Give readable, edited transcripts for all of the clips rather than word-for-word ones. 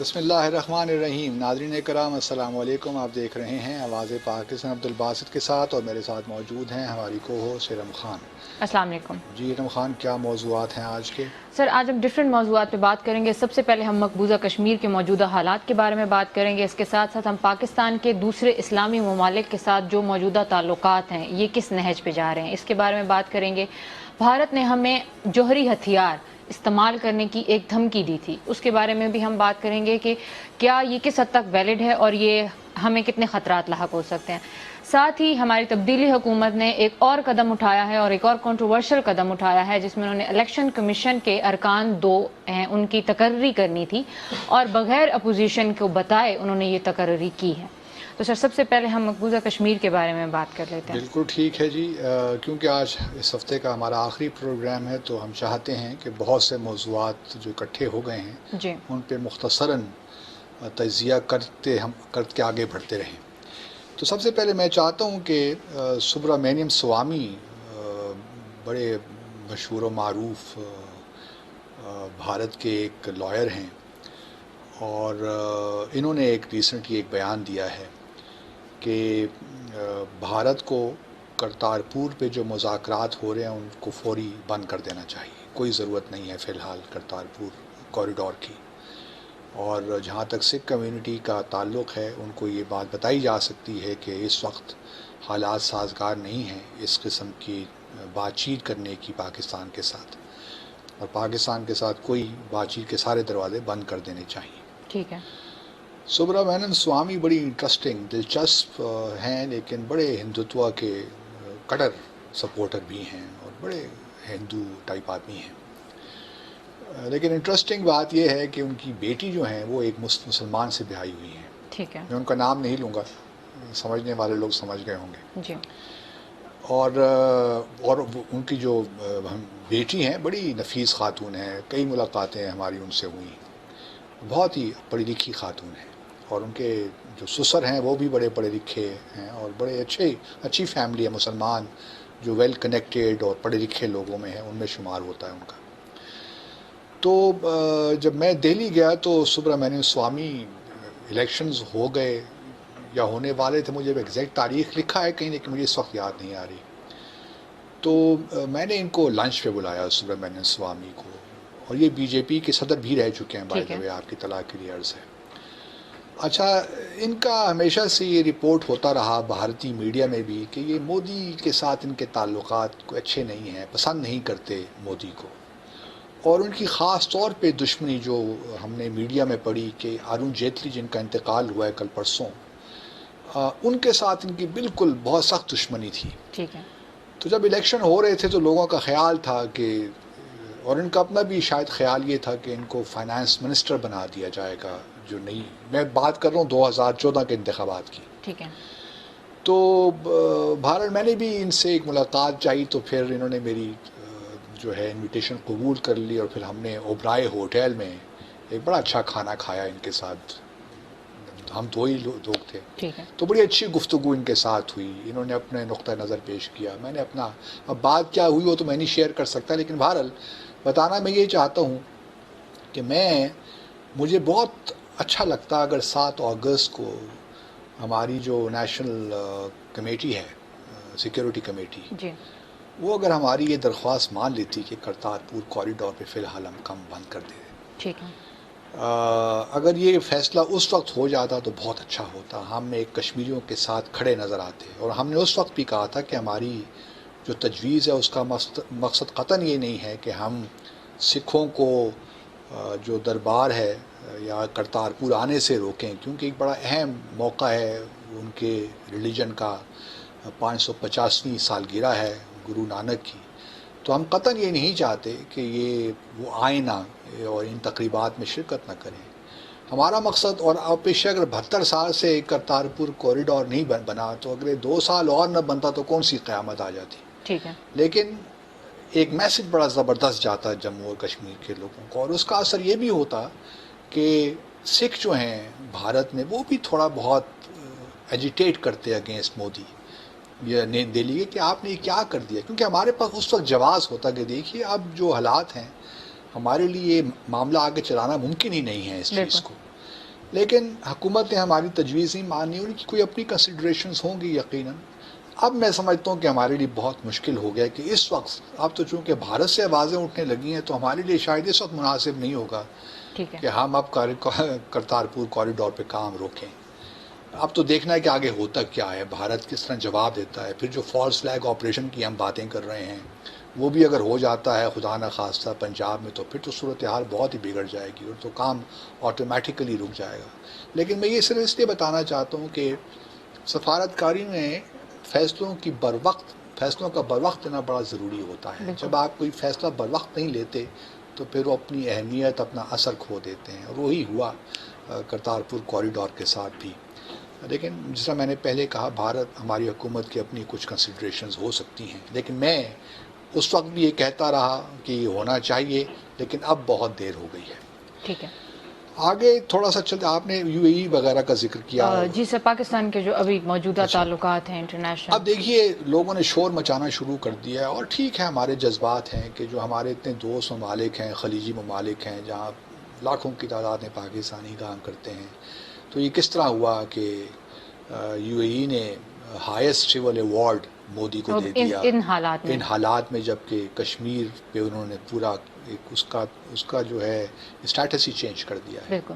بسم اللہ الرحمن الرحیم. ناظرین کرام السلام علیکم. آپ دیکھ رہے ہیں آواز پاکستان عبد الباسط کے ساتھ، اور میرے ساتھ موجود ہیں ہماری کو ہوسٹ ارم خان. السلام علیکم. جی ارم خان، کیا موضوعات ہیں آج کے؟ سر آج ہم ڈفرینٹ موضوعات پہ بات کریں گے. سب سے پہلے ہم مقبوضہ کشمیر کے موجودہ حالات کے بارے میں بات کریں گے. اس کے ساتھ ساتھ ہم پاکستان کے دوسرے اسلامی ممالک کے ساتھ جو موجودہ تعلقات ہیں یہ کس نہج پہ جا رہے ہیں اس کے بارے میں بات کریں گے. بھارت نے ہمیں جوہری ہتھیار استعمال کرنے کی ایک دھمکی دی تھی، اس کے بارے میں بھی ہم بات کریں گے کہ کیا یہ کس حد تک ویلڈ ہے اور یہ ہمیں کتنے خطرات لاحق ہو سکتے ہیں. ساتھ ہی ہماری تبدیلی حکومت نے ایک اور قدم اٹھایا ہے اور ایک اور کنٹروورشل قدم اٹھایا ہے، جس میں انہوں نے الیکشن کمیشن کے ارکان 2 ہیں ان کی تقرری کرنی تھی اور بغیر اپوزیشن کو بتائے انہوں نے یہ تقرری کی ہے. تو سر سب سے پہلے ہم مقبوضہ کشمیر کے بارے میں بات کر لیتے ہیں. بالکل ٹھیک ہے جی. کیونکہ آج اس ہفتے کا ہمارا آخری پروگرام ہے تو ہم چاہتے ہیں کہ بہت سے موضوعات جو اکٹھے ہو گئے ہیں جی ان پہ مختصراً تجزیہ کرتے کے آگے بڑھتے رہیں. تو سب سے پہلے میں چاہتا ہوں کہ سبرامینیم سوامی بڑے مشہور و معروف بھارت کے ایک لائر ہیں، اور انہوں نے ایک ریسنٹلی ایک بیان دیا ہے کہ بھارت کو کرتارپور پہ جو مذاکرات ہو رہے ہیں ان کو فوری بند کر دینا چاہیے. کوئی ضرورت نہیں ہے فی الحال کرتارپور کوریڈور کی. اور جہاں تک سکھ کمیونٹی کا تعلق ہے ان کو یہ بات بتائی جا سکتی ہے کہ اس وقت حالات سازگار نہیں ہیں اس قسم کی بات چیت کرنے کی پاکستان کے ساتھ، اور پاکستان کے ساتھ کوئی بات چیت کے سارے دروازے بند کر دینے چاہیے. ٹھیک ہے. سبرامینیم سوامی بڑی انٹرسٹنگ دلچسپ ہیں، لیکن بڑے ہندوتوا کے کٹر سپورٹر بھی ہیں اور بڑے ہندو ٹائپ آدمی ہیں. لیکن انٹرسٹنگ بات یہ ہے کہ ان کی بیٹی جو ہیں وہ ایک مسلمان سے بیاہی ہوئی ہیں. ٹھیک ہے. میں ان کا نام نہیں لوں گا، سمجھنے والے لوگ سمجھ گئے ہوں گے. جی. اور ان کی جو بیٹی ہیں بڑی نفیس خاتون ہیں، کئی ملاقاتیں ہماری ان سے ہوئی. بہت ہی پڑھی لکھی خاتون ہیں، اور ان کے جو سسر ہیں وہ بھی بڑے پڑھے لکھے ہیں اور بڑے اچھی فیملی ہے، مسلمان جو ویل کنیکٹڈ اور پڑھے لکھے لوگوں میں ہیں ان میں شمار ہوتا ہے ان کا. تو جب میں دہلی گیا تو سبرامینیم سوامی الیکشنز ہو گئے یا ہونے والے تھے، مجھے ایگزیکٹ تاریخ لکھا ہے کہیں لیکن مجھے اس وقت یاد نہیں آ رہی. تو میں نے ان کو لنچ پہ بلایا سبرامینیم سوامی کو، اور یہ بی جے پی کے صدر بھی رہ چکے ہیں بائی دا وے، آپ کی اطلاع کے لیے عرض ہے. اچھا، ان کا ہمیشہ سے یہ رپورٹ ہوتا رہا بھارتی میڈیا میں بھی کہ یہ مودی کے ساتھ ان کے تعلقات کو اچھے نہیں ہیں، پسند نہیں کرتے مودی کو. اور ان کی خاص طور پہ دشمنی جو ہم نے میڈیا میں پڑھی کہ ارون جیٹلی جن کا انتقال ہوا ہے کل پرسوں، ان کے ساتھ ان کی بالکل بہت سخت دشمنی تھی. ٹھیک ہے. تو جب الیکشن ہو رہے تھے تو لوگوں کا خیال تھا کہ، اور ان کا اپنا بھی شاید خیال یہ تھا کہ ان کو فائنانس منسٹر بنا دیا جائے گا. جو نہیں، میں بات کر رہا ہوں 2014 کے انتخابات کی. ٹھیک ہے. تو بھارت میں نے بھی ان سے ایک ملاقات چاہی، تو پھر انہوں نے میری جو ہے انویٹیشن قبول کر لی، اور پھر ہم نے اوبرائے ہوٹل میں ایک بڑا اچھا کھانا کھایا ان کے ساتھ. ہم 2 ہی لوگ تھے. ٹھیک ہے. تو بڑی اچھی گفتگو ان کے ساتھ ہوئی. انہوں نے اپنے نقطہ نظر پیش کیا، میں نے اپنا. اب بات کیا ہوئی وہ تو میں نہیں شیئر کر سکتا، لیکن بہرحال بتانا میں یہ چاہتا ہوں کہ مجھے بہت اچھا لگتا اگر 7 اگست کو ہماری جو نیشنل کمیٹی ہے، سیکیورٹی کمیٹی، جی. وہ اگر ہماری یہ درخواست مان لیتی کہ کرتارپور کوریڈور پہ فی الحال ہم کم بند کر دیں. ٹھیک ہے. اگر یہ فیصلہ اس وقت ہو جاتا تو بہت اچھا ہوتا. ہم ایک کشمیریوں کے ساتھ کھڑے نظر آتے، اور ہم نے اس وقت بھی کہا تھا کہ ہماری جو تجویز ہے اس کا مقصد قطعاً یہ نہیں ہے کہ ہم سکھوں کو جو دربار ہے یا کرتارپور آنے سے روکیں، کیونکہ ایک بڑا اہم موقع ہے ان کے ریلیجن کا. 550ویں سالگرہ ہے گرو نانک کی. تو ہم قطعاً یہ نہیں چاہتے کہ وہ آئیں نہ اور ان تقریبات میں شرکت نہ کریں. ہمارا مقصد، اور آپ پیش اگر 72 سال سے کرتارپور کوریڈور نہیں بنا تو اگلے 2 سال اور نہ بنتا تو کون سی قیامت آ جاتی. ٹھیک ہے. لیکن ایک میسج بڑا زبردست جاتا ہے جموں اور کشمیر کے لوگوں کو، اور اس کا اثر یہ بھی ہوتا کہ سکھ جو ہیں بھارت میں وہ بھی تھوڑا بہت ایجیٹیٹ کرتے اگینسٹ مودی یا نئی دہلی کہ آپ نے یہ کیا کر دیا. کیونکہ ہمارے پاس اس وقت جواز ہوتا کہ دیکھیے اب جو حالات ہیں ہمارے لیے معاملہ آگے چلانا ممکن ہی نہیں ہے اس چیز کو. لیکن حکومت نے ہماری تجویز نہیں مانی، ان کی کوئی اپنی کنسیڈریشنز ہوں گی یقیناً. اب میں سمجھتا ہوں کہ ہمارے لیے بہت مشکل ہو گیا کہ اس وقت اب تو چونکہ بھارت سے آوازیں اٹھنے لگی ہیں تو ہمارے لیے شاید اس وقت مناسب نہیں ہوگا ٹھیک ہے. کہ ہم اب کرتارپور کوریڈور پہ کام روکیں. اب تو دیکھنا ہے کہ آگے ہوتا کیا ہے، بھارت کس طرح جواب دیتا ہے. پھر جو فالس فلیگ آپریشن کی ہم باتیں کر رہے ہیں وہ بھی اگر ہو جاتا ہے خدا نہ خواستہ پنجاب میں تو پھر تو صورتحال بہت ہی بگڑ جائے گی اور تو کام آٹومیٹیکلی رک جائے گا. لیکن میں یہ صرف اس لیے بتانا چاہتا ہوں کہ سفارتکاری میں فیصلوں کا بر وقت لینا بڑا ضروری ہوتا ہے. بالکل. جب آپ کوئی فیصلہ بر وقت نہیں لیتے تو پھر وہ اپنی اہمیت اپنا اثر کھو دیتے ہیں، اور وہی ہوا کرتارپور کوریڈور کے ساتھ بھی. لیکن جس طرح میں نے پہلے کہا بھارت ہماری حکومت کی اپنی کچھ کنسیڈریشنز ہو سکتی ہیں، لیکن میں اس وقت بھی یہ کہتا رہا کہ یہ ہونا چاہیے، لیکن اب بہت دیر ہو گئی ہے. ٹھیک ہے. آگے تھوڑا سا چلتے، آپ نے یو اے ای وغیرہ کا ذکر کیا. جی سر، پاکستان کے جو ابھی موجودہ اچھا. تعلقات ہیں انٹرنیشنل، اب دیکھیے لوگوں نے شور مچانا شروع کر دیا ہے، اور ٹھیک ہے ہمارے جذبات ہیں کہ جو ہمارے اتنے دوست ممالک ہیں، خلیجی ممالک ہیں جہاں لاکھوں کی تعداد میں پاکستانی کام کرتے ہیں. تو یہ کس طرح ہوا کہ یو اے ای نے ہائیسٹ سول ایوارڈ مودی کو دے دیا ان حالات میں جبکہ کشمیر پہ انہوں نے پورا اس کا جو ہے اسٹیٹس ہی چینج کر دیا ہے. بالکل.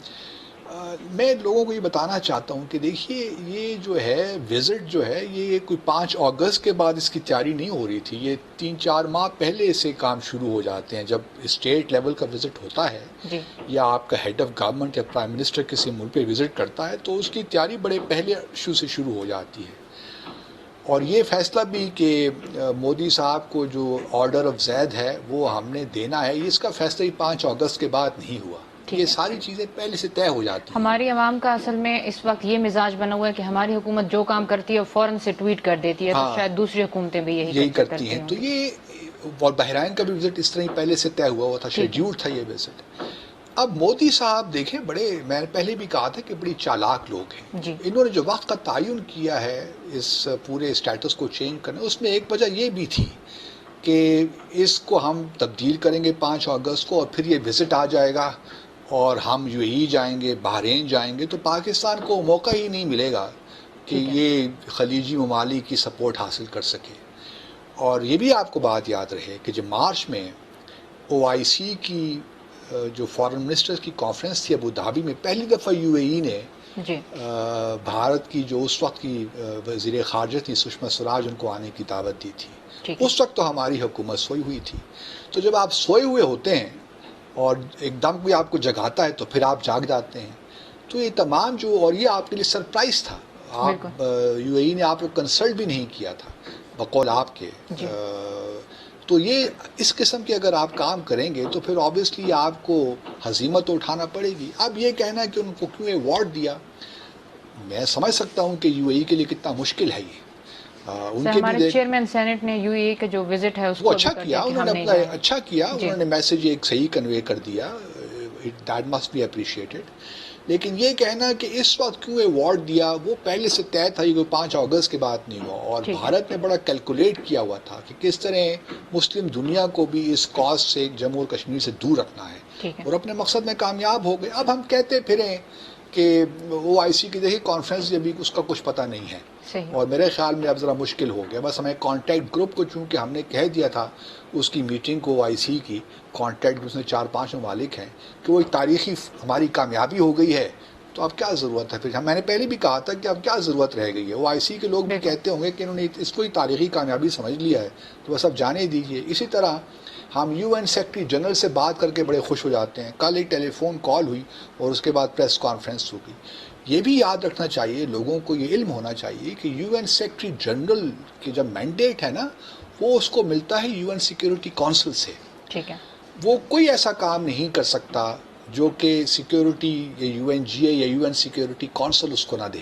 میں لوگوں کو یہ بتانا چاہتا ہوں کہ دیکھیے یہ جو ہے وزٹ جو ہے یہ کوئی 5 اگست کے بعد اس کی تیاری نہیں ہو رہی تھی، یہ 3-4 ماہ پہلے سے کام شروع ہو جاتے ہیں. جب اسٹیٹ لیول کا وزٹ ہوتا ہے جی. یا آپ کا ہیڈ آف گورنمنٹ یا پرائم منسٹر کسی ملک پہ وزٹ کرتا ہے تو اس کی تیاری بڑے پہلے ایشو سے شروع ہو جاتی ہے. اور یہ فیصلہ بھی کہ مودی صاحب کو جو آرڈر آف زید ہے وہ ہم نے دینا ہے، اس کا فیصلہ ہی 5 اگست کے بعد نہیں ہوا. یہ ساری چیزیں پہلے سے طے ہو جاتی ہیں. ہماری عوام کا اصل میں اس وقت یہ مزاج بنا ہوا ہے کہ ہماری حکومت جو کام کرتی ہے فوراً سے ٹویٹ کر دیتی ہے، تو شاید دوسری حکومتیں بھی یہی کرتی ہیں. تو یہ اور بحرین کا بھی وزٹ اس طرح ہی پہلے سے طے ہوا تھا، شیڈیول تھا یہ وزٹ. اب مودی صاحب دیکھیں میں نے پہلے بھی کہا تھا کہ بڑی چالاک لوگ ہیں. جی. انہوں نے جو وقت کا تعین کیا ہے اس پورے اسٹیٹس کو چینج کرنے، اس میں ایک وجہ یہ بھی تھی کہ اس کو ہم تبدیل کریں گے 5 اگست کو اور پھر یہ وزٹ آ جائے گا اور ہم یو اے ای جائیں گے، بحرین جائیں گے، تو پاکستان کو موقع ہی نہیں ملے گا کہ یہ خلیجی ممالک کی سپورٹ حاصل کر سکے. اور یہ بھی آپ کو بات یاد رہے کہ جب مارچ میں او آئی سی کی جو فارن منسٹرز کی کانفرنس تھی ابو دھابی میں، پہلی دفعہ یو اے ای نے بھارت کی جو اس وقت کی وزیر خارجہ تھی سشما سوراج، ان کو آنے کی دعوت دی تھی. اس وقت تو ہماری حکومت سوئی ہوئی تھی. تو جب آپ سوئے ہوئے ہوتے ہیں اور ایک دم کوئی آپ کو جگاتا ہے تو پھر آپ جاگ جاتے ہیں. تو یہ تمام اور یہ آپ کے لیے سرپرائز تھا. آپ یو اے ای نے آپ کو کنسلٹ بھی نہیں کیا تھا بقول آپ کے. تو یہ اس قسم کے اگر آپ کام کریں گے تو پھر آبویسلی آپ کو ہزیمت اٹھانا پڑے گی. اب یہ کہنا ہے کہ ان کو کیوں ایوارڈ دیا، میں سمجھ سکتا ہوں کہ یو اے ای کے لیے کتنا مشکل ہے یہ. ہمارے چیئرمین سینٹ نے یو اے ای کا جو وزٹ ہے اس کو اچھا کیا، انہوں نے اپنا اچھا کیا، انہوں نے میسج ایک صحیح کنوے کر دیا، دیٹ مسٹ بی اپریشیٹڈ. لیکن یہ کہنا کہ اس وقت کیوں ایوارڈ دیا، وہ پہلے سے طے تھا، یہ 5 اگست کے بعد نہیں ہوا. اور بھارت نے بڑا کیلکولیٹ کیا ہوا تھا کہ کس طرح مسلم دنیا کو بھی اس کاز سے جموں اور کشمیر سے دور رکھنا ہے، اور اپنے مقصد میں کامیاب ہو گئے. اب ہم کہتے پھریں کہ او آئی سی کی دیکھیے کانفرنس ابھی اس کا کچھ پتہ نہیں ہے، اور میرے خیال میں اب ذرا مشکل ہو گیا. بس ہمیں کانٹیکٹ گروپ کو چونکہ ہم نے کہہ دیا تھا اس کی میٹنگ کو، او آئی سی کی کانٹیکٹ گروپ میں 4-5 ممالک ہیں، کہ وہ ایک تاریخی ہماری کامیابی ہو گئی ہے. تو اب کیا ضرورت ہے پھر، میں نے پہلے بھی کہا تھا کہ اب کیا ضرورت رہ گئی ہے. او آئی سی کے لوگ بھی کہتے ہوں گے کہ انہوں نے اس کو ہی تاریخی کامیابی سمجھ لیا ہے، تو بس اب جانے دیجیے. اسی طرح ہم یو این سیکرٹری جنرل سے بات کر کے بڑے خوش ہو جاتے ہیں. کل ایک ٹیلی فون کال ہوئی اور اس کے بعد پریس کانفرنس ہوگی. یہ بھی یاد رکھنا چاہیے لوگوں کو، یہ علم ہونا چاہیے کہ یو این سیکرٹری جنرل کی جب مینڈیٹ ہے نا، وہ اس کو ملتا ہے یو این سیکیورٹی کونسل سے. ٹھیک ہے. وہ کوئی ایسا کام نہیں کر سکتا جو کہ سیکیورٹی یا یو این جی اے یا یو این سیکیورٹی کونسل اس کو نہ دے.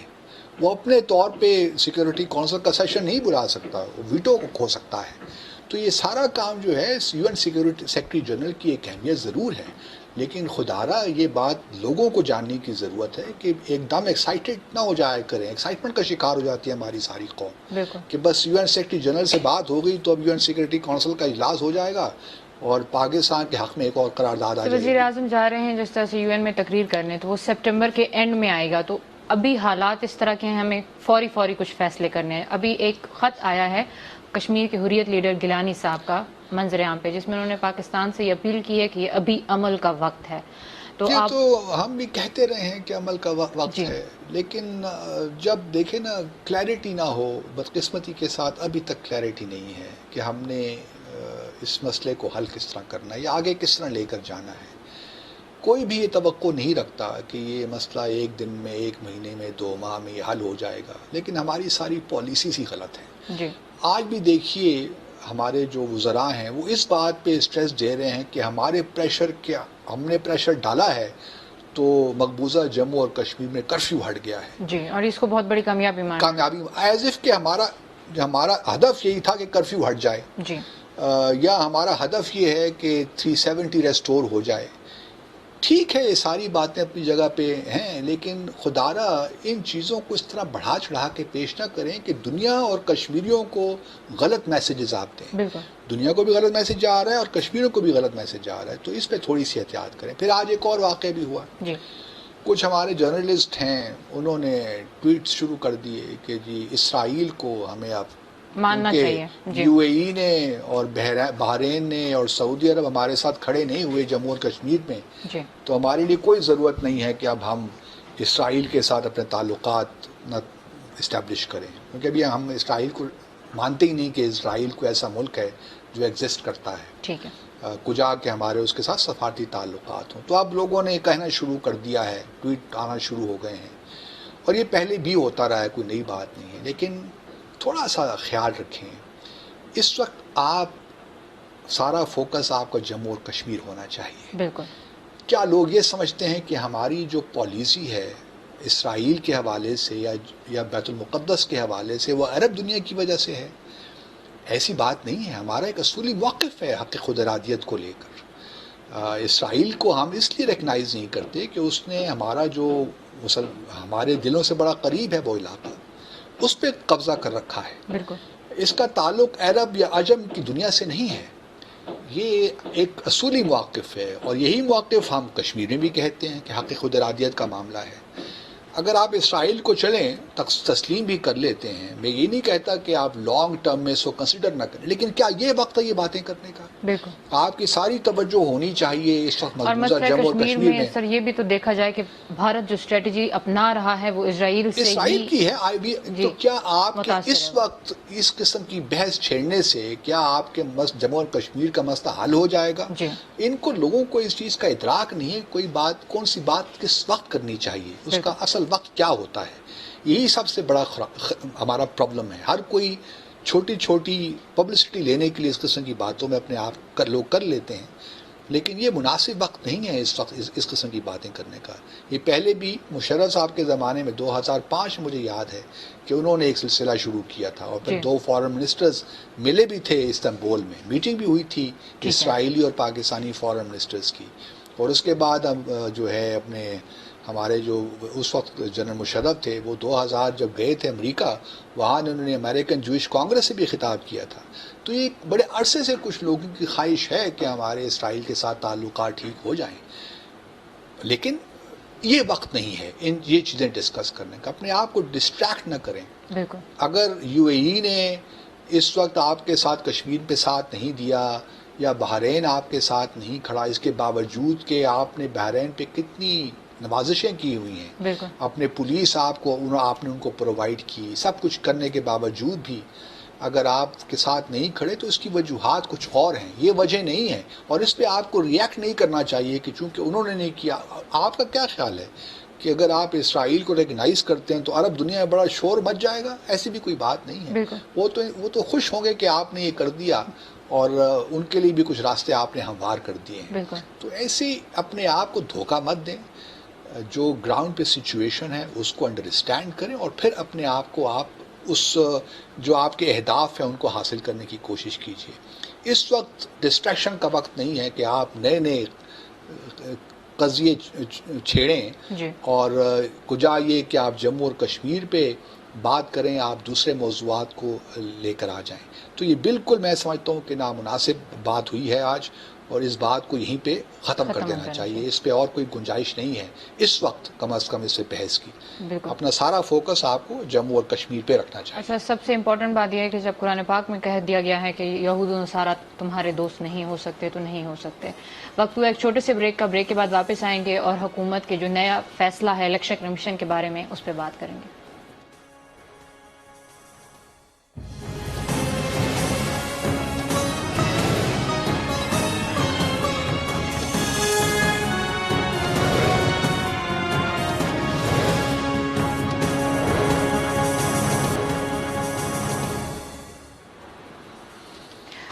وہ اپنے طور پہ سیکیورٹی کونسل کا سیشن نہیں بلا سکتا، وہ ویٹو کو کھو سکتا ہے. تو یہ سارا کام جو ہے U N security secretary general کی ایک اہمیت ضرور ہے، لیکن خدارا یہ بات لوگوں کو جاننے کی ضرورت ہے کہ ایک دم ایکسائٹیڈ نہ ہو جایا کریں. ایکسائٹمنٹ کا شکار ہو جاتی ہے ہماری ساری قوم کہ بس یو این سیکرٹری جنرل سے بات ہو گئی تو اب یو این سیکیورٹی کونسل کا اجلاس ہو جائے گا اور پاکستان کے حق میں ایک اور قرارداد آ جائے وزیر گی. اعظم جا رہے ہیں جس طرح سے UN میں تقریر کرنے، تو وہ سپٹمبر کے اینڈ میں آئے گا، تو ابھی حالات اس طرح کے ہیں، ہمیں فوری کچھ فیصلے کرنے ہیں. ابھی ایک خط آیا ہے کشمیر کے حریت لیڈر گیلانی صاحب کا منظر عام پہ، جس میں انہوں نے پاکستان سے یہ اپیل کی ہے کہ یہ ابھی عمل کا وقت ہے. تو یہ آپ تو ہم بھی کہتے رہے ہیں کہ عمل کا وقت جی ہے، لیکن جب دیکھیں نا کلیئرٹی نہ ہو، بدقسمتی کے ساتھ ابھی تک کلیئرٹی نہیں ہے کہ ہم نے اس مسئلے کو حل کس طرح کرنا ہے یا آگے کس طرح لے کر جانا ہے. کوئی بھی یہ توقع نہیں رکھتا کہ یہ مسئلہ ایک دن میں، ایک مہینے میں، 2 ماہ میں یہ حل ہو جائے گا، لیکن ہماری ساری پالیسیز ہی غلط ہیں. جی آج بھی دیکھیے ہمارے جو وزراء ہیں وہ اس بات پہ اسٹریس دے رہے ہیں کہ ہمارے پریشر کیا، ہم نے پریشر ڈالا ہے تو مقبوضہ جموں اور کشمیر میں کرفیو ہٹ گیا ہے. جی، اور اس کو بہت بڑی کامیابی مان کامیابی ایز اف کہ ہمارا ہدف یہی تھا کہ کرفیو ہٹ جائے، جی یا ہمارا ہدف یہ ہے کہ 370 ریسٹور ہو جائے. ٹھیک ہے، یہ ساری باتیں اپنی جگہ پہ ہیں، لیکن خدارا ان چیزوں کو اس طرح بڑھا چڑھا کے پیش نہ کریں کہ دنیا اور کشمیریوں کو غلط میسیجز آپ دیں. بالکل. دنیا کو بھی غلط میسیج آ رہا ہے اور کشمیریوں کو بھی غلط میسیج آ رہا ہے، تو اس پہ تھوڑی سی احتیاط کریں. پھر آج ایک اور واقعہ بھی ہوا. جی کچھ ہمارے جرنلسٹ ہیں، انہوں نے ٹویٹس شروع کر دیے کہ جی اسرائیل کو ہمیں اب ماننا چاہیے. جی UAE نے اور بحرین نے اور سعودی عرب ہمارے ساتھ کھڑے نہیں ہوئے جموں اور کشمیر میں، جی تو ہمارے لیے کوئی ضرورت نہیں ہے کہ اب ہم اسرائیل کے ساتھ اپنے تعلقات نہ اسٹیبلش کریں، کیونکہ ابھی ہم اسرائیل کو مانتے ہی نہیں کہ اسرائیل کوئی ایسا ملک ہے جو ایگزسٹ کرتا ہے. ٹھیک ہے. کجا کہ ہمارے اس کے ساتھ سفارتی تعلقات ہوں. تو اب لوگوں نے کہنا شروع کر دیا ہے، ٹویٹ آنا شروع ہو گئے ہیں، اور یہ پہلے بھی ہوتا رہا ہے، کوئی نئی بات نہیں ہے. لیکن تھوڑا سا خیال رکھیں، اس وقت آپ سارا فوکس آپ کا جموں اور کشمیر ہونا چاہیے. بالکل. کیا لوگ یہ سمجھتے ہیں کہ ہماری جو پالیسی ہے اسرائیل کے حوالے سے یا بیت المقدس کے حوالے سے وہ عرب دنیا کی وجہ سے ہے؟ ایسی بات نہیں ہے. ہمارا ایک اصولی موقف ہے حق خود ارادیت کو لے کر. اسرائیل کو ہم اس لیے ریکگنائز نہیں کرتے کہ اس نے ہمارا جو ہمارے دلوں سے بڑا قریب ہے وہ علاقہ، اس پہ قبضہ کر رکھا ہے. بالکل. اس کا تعلق عرب یا عجم کی دنیا سے نہیں ہے. یہ ایک اصولی موقف ہے، اور یہی موقف ہم کشمیر میں بھی کہتے ہیں کہ حق خود ارادیت کا معاملہ ہے. اگر آپ اسرائیل کو چلیں تسلیم بھی کر لیتے ہیں، میں یہ نہیں کہتا کہ آپ لانگ ٹرم میں اس کو کنسیڈر نہ کریں، لیکن کیا یہ وقت ہے یہ باتیں کرنے کا؟ بالکل. آپ کی ساری توجہ ہونی چاہیے اس وقت اور مقبوضہ مسئلہ جموں اور کشمیر کشمیر میں سر یہ بھی تو دیکھا جائے کہ بھارت جو اسٹریٹجی اپنا رہا ہے وہ اسرائیل سے اسرائیل کی ہے. تو کیا آپ کے متاثر اس ہے. وقت اس قسم کی بحث چھیڑنے سے کیا آپ کے جموں اور کشمیر کا مسئلہ حل ہو جائے گا؟ جی ان کو لوگوں کو اس چیز کا ادراک نہیں ہے. کوئی بات، کون سی بات کس وقت کرنی چاہیے، اس کا اصل وقت کیا ہوتا ہے. یہی سب سے بڑا ہمارا پرابلم ہے. ہر کوئی چھوٹی چھوٹی پبلسٹی لینے کے لیے اس قسم کی باتوں میں اپنے آپ لوگ کر لیتے ہیں، لیکن یہ مناسب وقت نہیں ہے اس وقت اس قسم کی باتیں کرنے کا. یہ پہلے بھی مشرف صاحب کے زمانے میں 2005 مجھے یاد ہے کہ انہوں نے ایک سلسلہ شروع کیا تھا، اور پھر 2 فارن منسٹرز ملے بھی تھے استنبول میں، میٹنگ بھی ہوئی تھی اسرائیلی اور پاکستانی فارن منسٹرز کی. اور اس کے بعد اب جو ہے اپنے ہمارے جو اس وقت جنرل مشرف تھے، وہ 2000 جب گئے تھے امریکہ، وہاں انہوں نے امریکن جوئش کانگریس سے بھی خطاب کیا تھا. تو یہ بڑے عرصے سے کچھ لوگوں کی خواہش ہے کہ ہمارے اسرائیل کے ساتھ تعلقات ٹھیک ہو جائیں، لیکن یہ وقت نہیں ہے یہ چیزیں ڈسکس کرنے کا. اپنے آپ کو ڈسٹریکٹ نہ کریں. بالکل. اگر UAE نے اس وقت آپ کے ساتھ کشمیر پہ ساتھ نہیں دیا، یا بحرین آپ کے ساتھ نہیں کھڑا، اس کے باوجود کہ آپ نے بحرین پہ کتنی نوازشیں کی ہوئی ہیں، بالکل. اپنے پولیس آپ نے ان کو پرووائڈ کی، سب کچھ کرنے کے باوجود بھی اگر آپ کے ساتھ نہیں کھڑے تو اس کی وجوہات کچھ اور ہیں، یہ وجہ نہیں ہے. اور اس پہ آپ کو ریئیکٹ نہیں کرنا چاہیے کہ چونکہ انہوں نے نہیں کیا. آپ کا کیا خیال ہے کہ اگر آپ اسرائیل کو ریکگنائز کرتے ہیں تو عرب دنیا میں بڑا شور مچ جائے گا؟ ایسی بھی کوئی بات نہیں ہے. بالکل. وہ تو خوش ہوں گے کہ آپ نے یہ کر دیا، اور ان کے لیے بھی کچھ راستے آپ نے ہموار کر دیے ہیں. بالکل. تو ایسے اپنے آپ کو دھوکہ مت دیں. جو گراؤنڈ پہ سچویشن ہے اس کو انڈرسٹینڈ کریں، اور پھر اپنے آپ کو آپ اس جو آپ کے اہداف ہیں ان کو حاصل کرنے کی کوشش کیجیے. اس وقت ڈسٹریکشن کا وقت نہیں ہے کہ آپ نئے قضیے چھیڑیں، جی. اور کجا یہ کہ آپ جموں اور کشمیر پہ بات کریں، آپ دوسرے موضوعات کو لے کر آ جائیں. تو یہ بالکل میں سمجھتا ہوں کہ نامناسب بات ہوئی ہے آج، اور اس بات کو یہیں پہ ختم کر دینا چاہیے. اس پہ اور کوئی گنجائش نہیں ہے اس وقت کم از کم اس پہ بحث کی. اپنا سارا فوکس آپ کو جموں اور کشمیر پہ رکھنا چاہیے. اچھا، سب سے امپورٹنٹ بات یہ ہے کہ جب قرآن پاک میں کہہ دیا گیا ہے کہ یہود و نصارہ تمہارے دوست نہیں ہو سکتے تو نہیں ہو سکتے. وقت ہوا ایک چھوٹے سے بریک کا. بریک کے بعد واپس آئیں گے اور حکومت کے جو نیا فیصلہ ہے الیکشن کمیشن کے بارے میں اس پہ بات کریں گے.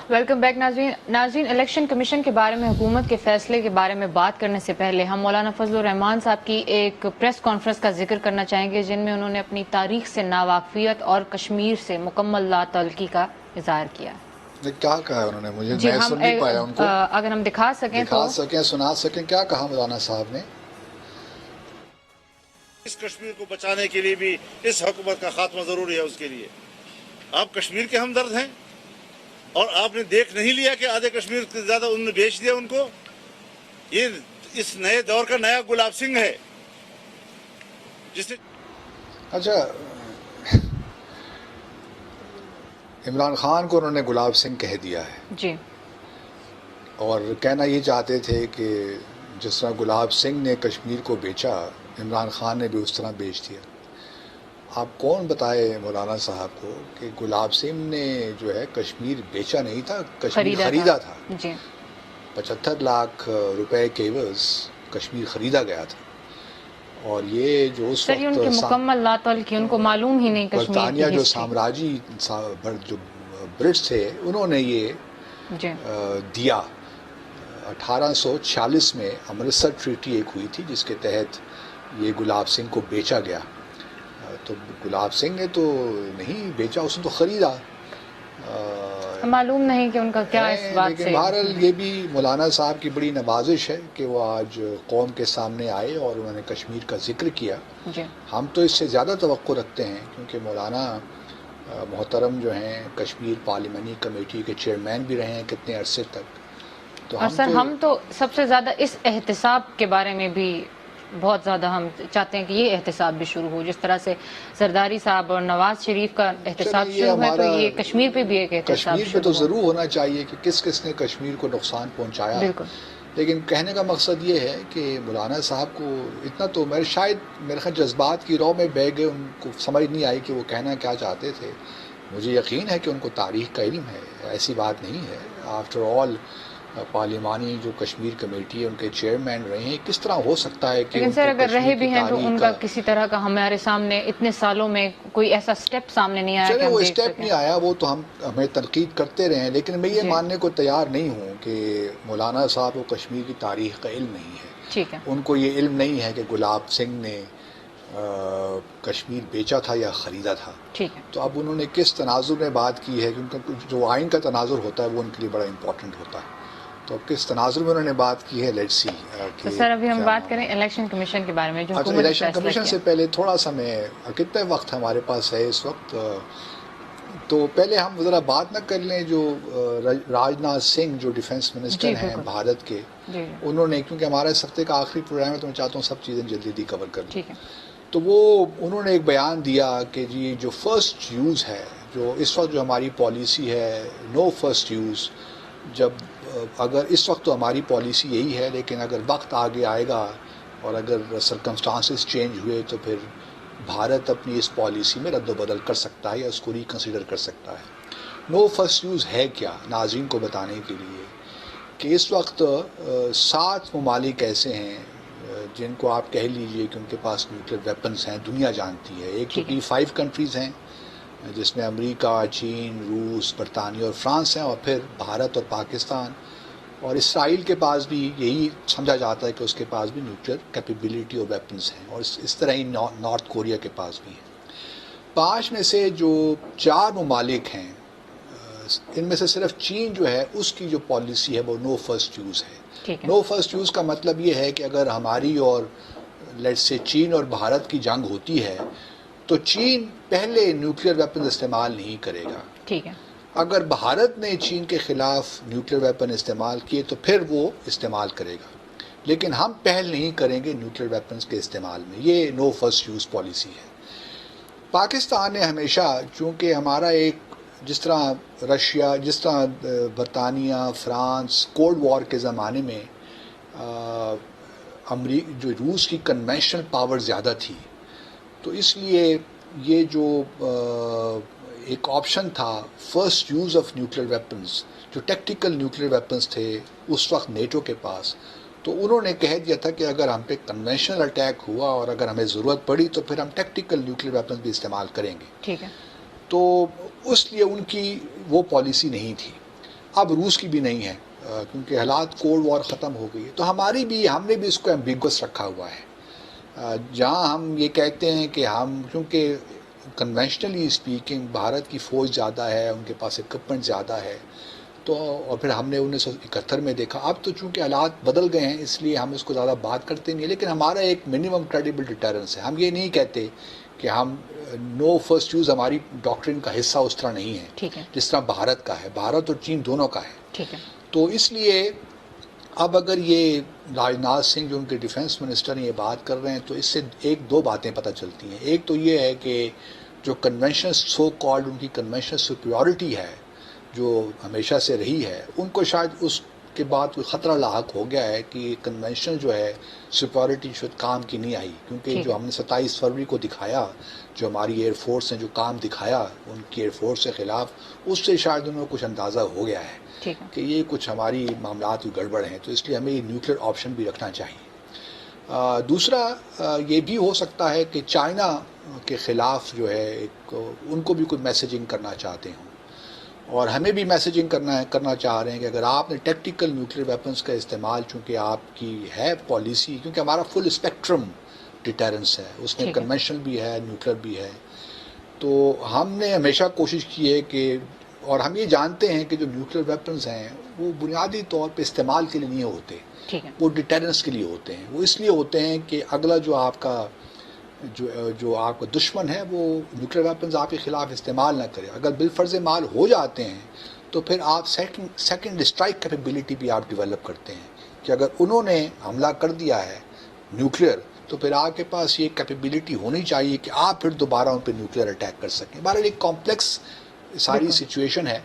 ویلکم بیک ناظرین. الیکشن کمیشن کے بارے میں حکومت کے فیصلے کے بارے میں بات کرنے سے پہلے ہم مولانا فضل الرحمان صاحب کی ایک پریس کانفرنس کا ذکر کرنا چاہیں گے جن میں انہوں نے اپنی تاریخ سے ناواقفیت اور کشمیر سے مکمل لا تعلقی کا اظہار کیا. کیا کہا انہوں نے؟ مجھے جی میں سن نہیں پایا ان کو. اگر ہم دکھا سکیں سنا سکیں کیا کہا مولانا صاحب نے. اس کشمیر کو بچانے کے لیے بھی اس حکومت کا خاتمہ ضروری ہے. اس کے لیے آپ کشمیر کے ہمدرد ہیں اور آپ نے دیکھ نہیں لیا کہ آدھے کشمیر سے زیادہ انہوں نے بیچ دیا ان کو. یہ اس نئے دور کا نیا گلاب سنگھ ہے جس نے. اچھا، عمران خان کو انہوں نے گلاب سنگھ کہہ دیا ہے جی، اور کہنا یہ چاہتے تھے کہ جس طرح گلاب سنگھ نے کشمیر کو بیچا عمران خان نے بھی اس طرح بیچ دیا. آپ کون بتائے مولانا صاحب کو کہ گلاب سنگھ نے جو ہے کشمیر بیچا نہیں تھا، کشمیر خریدا تھا. جی، 75 لاکھ روپے کے عوض کشمیر خریدا گیا تھا. اور یہ جو اس سر ان کی مکمل لا تعلقی ان کو معلوم ہی نہیں کشمیر برطانیہ جو سامراجی جو برٹش تھے انہوں نے یہ دیا. 1846 میں امرتسر ٹریٹی ایک ہوئی تھی جس کے تحت یہ گلاب سنگھ کو بیچا گیا. تو گلاب سنگھ نے تو نہیں بیچا، اس نے تو خریدا. معلوم نہیں کہ ان کا کیا اس بات سے. لیکن بہرحال یہ بھی مولانا صاحب کی بڑی نوازش ہے کہ وہ آج قوم کے سامنے آئے اور انہوں نے کشمیر کا ذکر کیا. ہم تو اس سے زیادہ توقع رکھتے ہیں کیونکہ مولانا محترم جو ہیں کشمیر پارلیمانی کمیٹی کے چیئرمین بھی رہے ہیں کتنے عرصے تک. اور سر ہم تو سب سے زیادہ اس احتساب کے بارے میں بھی بہت زیادہ ہم چاہتے ہیں کہ یہ احتساب بھی شروع ہو. جس طرح سے زرداری صاحب اور نواز شریف کا احتساب شروع ہے تو یہ کشمیر پہ بھی ایک احتساب کشمیر پہ تو ضرور ہونا چاہیے کہ کس کس نے کشمیر کو نقصان پہنچایا. بالکل. لیکن کہنے کا مقصد یہ ہے کہ مولانا صاحب کو اتنا تو میرے خیال جذبات کی رو میں بہہ گئے، ان کو سمجھ نہیں آئی کہ وہ کہنا کیا چاہتے تھے. مجھے یقین ہے کہ ان کو تاریخ کا علم ہے، ایسی بات نہیں ہے. آفٹر آل پارلیمانی جو کشمیر کمیٹی ہے ان کے چیئرمین رہے ہیں. کس طرح ہو سکتا ہے کہ لیکن سر اگر رہے بھی ہیں تو ان کا کسی طرح کا ہمارے سامنے اتنے سالوں میں کوئی ایسا سٹیپ سامنے نہیں آیا. چلے وہ سٹیپ نہیں آیا، وہ تو ہمیں تنقید کرتے رہے ہیں. لیکن میں یہ ماننے کو تیار نہیں ہوں کہ مولانا صاحب کو کشمیر کی تاریخ کا علم نہیں ہے. ٹھیک ہے. ان کو یہ علم نہیں ہے کہ گلاب سنگھ نے کشمیر بیچا تھا یا خریدا تھا. ٹھیک ہے. تو اب انہوں نے کس تناظر میں بات کی ہے کہ ان کا جو آئین کا تناظر ہوتا ہے وہ ان کے لیے بڑا امپورٹنٹ ہوتا ہے. تو اب کس تناظر میں انہوں نے بات کی ہے لیٹس سی. تو سر ابھی ہم بات کریں الیکشن کمیشن کے بارے میں جو حکومت الیکشن کمیشن سے پہلے تھوڑا سا میں کتنے وقت ہمارے پاس ہے اس وقت، تو پہلے ہم ذرا بات نہ کر لیں جو راجناتھ سنگھ جو ڈیفنس منسٹر ہیں بھارت کے، انہوں نے، کیونکہ ہمارا اس ہفتے کا آخری پروگرام ہے تو میں چاہتا ہوں سب چیزیں جلدی جلدی کور کر لیں. تو انہوں نے ایک بیان دیا کہ جی جو فرسٹ یوز ہے، جو اس وقت جو ہماری پالیسی ہے نو فرسٹ یوز، جب اگر اس وقت تو ہماری پالیسی یہی ہے لیکن اگر وقت آگے آئے گا اور اگر سرکمسٹانسز چینج ہوئے تو پھر بھارت اپنی اس پالیسی میں رد و بدل کر سکتا ہے یا اس کو ریکنسیڈر کر سکتا ہے. نو فرسٹ یوز ہے کیا، ناظرین کو بتانے کے لیے کہ اس وقت 7 ممالک ایسے ہیں جن کو آپ کہہ لیجئے کہ ان کے پاس نیوکلیر ویپنز ہیں، دنیا جانتی ہے. ایک تو P5 کنٹریز ہیں جس میں امریکہ، چین، روس، برطانیہ اور فرانس ہیں، اور پھر بھارت اور پاکستان اور اسرائیل کے پاس بھی یہی سمجھا جاتا ہے کہ اس کے پاس بھی نیوکلیر کیپیبلٹی اور ویپنز ہیں، اور اس طرح ہی نارتھ کوریا کے پاس بھی ہیں. 5 میں سے جو 4 ممالک ہیں ان میں سے صرف چین جو ہے اس کی جو پالیسی ہے وہ نو فرسٹ یوز ہے. نو فرسٹ یوز کا مطلب یہ ہے کہ اگر ہماری اور لیٹس سے چین اور بھارت کی جنگ ہوتی ہے تو چین پہلے نیوکلیر ویپن استعمال نہیں کرے گا. ٹھیک ہے. اگر بھارت نے چین کے خلاف نیوکلیر ویپن استعمال کیے تو پھر وہ استعمال کرے گا، لیکن ہم پہل نہیں کریں گے نیوکلیر ویپنز کے استعمال میں. یہ نو فرسٹ یوز پالیسی ہے. پاکستان نے ہمیشہ، چونکہ ہمارا ایک جس طرح رشیا، جس طرح برطانیہ، فرانس کولڈ وار کے زمانے میں جو روس کی کنونشنل پاور زیادہ تھی، تو اس لیے یہ جو ایک آپشن تھا first use of nuclear weapons, جو ٹیکٹیکل نیوکلیر ویپنز تھے اس وقت نیٹو کے پاس، تو انہوں نے کہہ دیا تھا کہ اگر ہم پہ کنونشنل اٹیک ہوا اور اگر ہمیں ضرورت پڑی تو پھر ہم ٹیکٹیکل نیوکلیر ویپنز بھی استعمال کریں گے. ٹھیک ہے. تو اس لیے ان کی وہ پالیسی نہیں تھی. اب روس کی بھی نہیں ہے کیونکہ حالات کولڈ وار ختم ہو گئی. تو ہماری بھی، ہم نے بھی اس کو ایمبیگوس رکھا ہوا ہے. جہاں ہم یہ کہتے ہیں کہ ہم، کیونکہ کنونشنلی اسپیکنگ بھارت کی فوج زیادہ ہے، ان کے پاس اکوپمنٹ زیادہ ہے، تو اور پھر ہم نے 1971 میں دیکھا. اب تو چونکہ حالات بدل گئے ہیں اس لیے ہم اس کو زیادہ بات کرتے نہیں ہیں، لیکن ہمارا ایک منیمم کریڈیبل ڈیٹرنس ہے. ہم یہ نہیں کہتے کہ ہم نو فرسٹ یوز، ہماری ڈاکٹرن کا حصہ اس طرح نہیں ہے جس طرح بھارت کا ہے. بھارت اور چین دونوں کا ہے. ٹھیک ہے. تو اس لیے اب اگر یہ راجناتھ سنگھ جو ان کے ڈیفنس منسٹر ہیں یہ بات کر رہے ہیں تو اس سے ایک دو باتیں پتہ چلتی ہیں. ایک تو یہ ہے کہ جو کنونشنل سو کالڈ ان کی کنونشنل سپیورٹی ہے جو ہمیشہ سے رہی ہے، ان کو شاید اس کے بعد کوئی خطرہ لاحق ہو گیا ہے کہ کنونشن جو ہے سپیورٹی شاید کام کی نہیں آئی. کیونکہ جو ہم نے 27 فروری کو دکھایا، جو ہماری ایئر فورس نے جو کام دکھایا ان کی ایئر فورس کے خلاف، اس سے شاید انہوں کو کچھ اندازہ ہو گیا ہے کہ یہ کچھ ہماری معاملات گڑبڑ ہیں. تو اس لیے ہمیں یہ نیوکلیر آپشن بھی رکھنا چاہیے. دوسرا یہ بھی ہو سکتا ہے کہ چائنا کے خلاف جو ہے ایک ان کو بھی کوئی میسیجنگ کرنا چاہتے ہوں، اور ہمیں بھی میسیجنگ کرنا چاہ رہے ہیں کہ اگر آپ نے ٹیکٹیکل نیوکلیر ویپنز کا استعمال، چونکہ آپ کی ہے پالیسی، کیونکہ ہمارا فل اسپیکٹرم ڈیٹرنس ہے، اس میں کنونشنل بھی ہے، نیوکلیر بھی ہے، تو ہم نے ہمیشہ کوشش کی ہے کہ، اور ہم یہ جانتے ہیں کہ جو نیوکلیر ویپنز ہیں وہ بنیادی طور پہ استعمال کے لیے نہیں ہوتے، وہ ڈیٹرنس کے لیے ہوتے ہیں. وہ اس لیے ہوتے ہیں کہ اگلا جو آپ کا جو آپ کا دشمن ہے وہ نیوکلیر ویپنز آپ کے خلاف استعمال نہ کرے. اگر بالفرض مال ہو جاتے ہیں تو پھر آپ سیکنڈ اسٹرائک کیپیبلٹی بھی آپ ڈیولپ کرتے ہیں کہ اگر انہوں نے حملہ کر دیا ہے نیوکلیر تو پھر آپ کے پاس یہ کیپیبلٹی ہونی چاہیے کہ آپ پھر دوبارہ ان پہ نیوکلیر اٹیک کر سکیں. بہرحال ایک کمپلیکس ساری سچویشن ہے.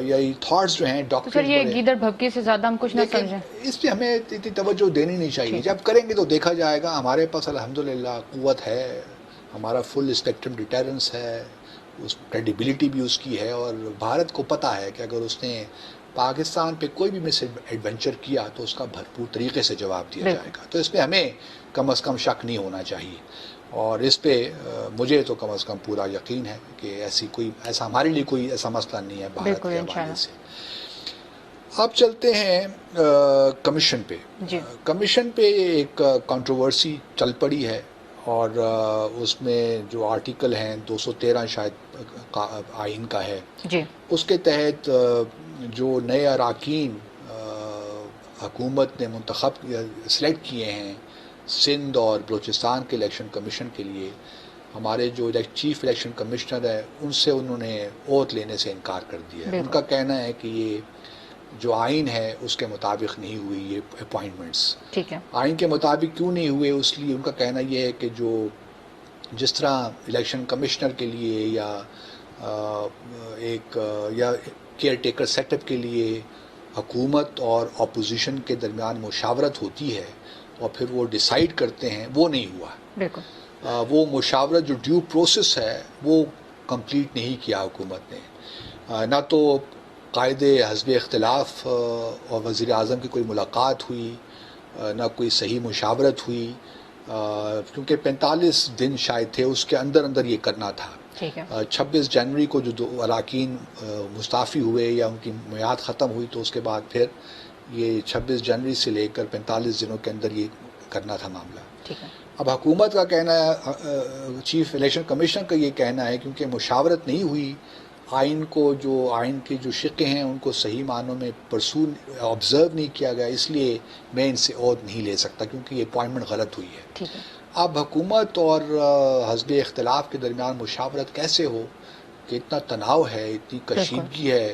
یہ تھاٹس جو ہیں ڈاکٹر، یہ گیدڑ بھبکی سے زیادہ ہم کچھ نہ سمجھیں، اس پہ ہمیں اتنی توجہ دینی نہیں چاہیے. جب کریں گے تو دیکھا جائے گا. ہمارے پاس الحمدللہ قوت ہے، ہمارا فل اسپیکٹرم ڈیٹرنس ہے، اس کریڈیبلٹی بھی اس کی ہے، اور بھارت کو پتہ ہے کہ اگر اس نے پاکستان پہ کوئی بھی مس ایڈونچر کیا تو اس کا بھرپور طریقے سے جواب دیا جائے گا. تو اس پہ ہمیں کم از کم شک نہیں ہونا چاہیے، اور اس پہ مجھے تو کم از کم پورا یقین ہے کہ ایسا ہمارے لیے کوئی ایسا مسئلہ نہیں ہے بھارت کے حوالے سے. اب چلتے ہیں کمیشن پہ. کمیشن پہ ایک کنٹروورسی چل پڑی ہے، اور اس میں جو آرٹیکل ہیں 213 شاید آئین کا ہے، اس کے تحت جو نئے اراکین حکومت نے سلیکٹ کیے ہیں سندھ اور بلوچستان کے الیکشن کمیشن کے لیے، ہمارے جو چیف الیکشن کمشنر ہے ان سے انہوں نے اوتھ لینے سے انکار کر دیا ہے. ان کا کہنا ہے کہ یہ جو آئین ہے اس کے مطابق نہیں ہوئی یہ اپوائنٹمنٹس. آئین کے مطابق کیوں نہیں ہوئے؟ اس لیے ان کا کہنا یہ ہے کہ جس طرح الیکشن کمشنر کے لیے یا کیئر ٹیکر سیٹ اپ کے لیے حکومت اور اپوزیشن کے درمیان مشاورت ہوتی ہے اور پھر وہ ڈیسائیڈ کرتے ہیں، وہ نہیں ہوا. وہ مشاورت جو ڈیو پروسیس ہے وہ کمپلیٹ نہیں کیا حکومت نے. نہ تو قائد حزب اختلاف اور وزیر اعظم کی کوئی ملاقات ہوئی، نہ کوئی صحیح مشاورت ہوئی، کیونکہ 45 دن شاید تھے، اس کے اندر یہ کرنا تھا. 26 جنوری کو جو اراکین مستعفی ہوئے یا ان کی میعاد ختم ہوئی تو اس کے بعد پھر یہ 26 جنوری سے لے کر 45 دنوں کے اندر یہ کرنا تھا معاملہ. اب حکومت کا کہنا ہے، چیف الیکشن کمیشنر کا یہ کہنا ہے کیونکہ مشاورت نہیں ہوئی، آئین کے جو شقیں ہیں ان کو صحیح معنوں میں آبزرو نہیں کیا گیا، اس لیے میں ان سے عہد نہیں لے سکتا کیونکہ یہ اپوائنٹمنٹ غلط ہوئی ہے. اب حکومت اور حزب اختلاف کے درمیان مشاورت کیسے ہو؟ کہ اتنا تناؤ ہے، اتنی کشیدگی ہے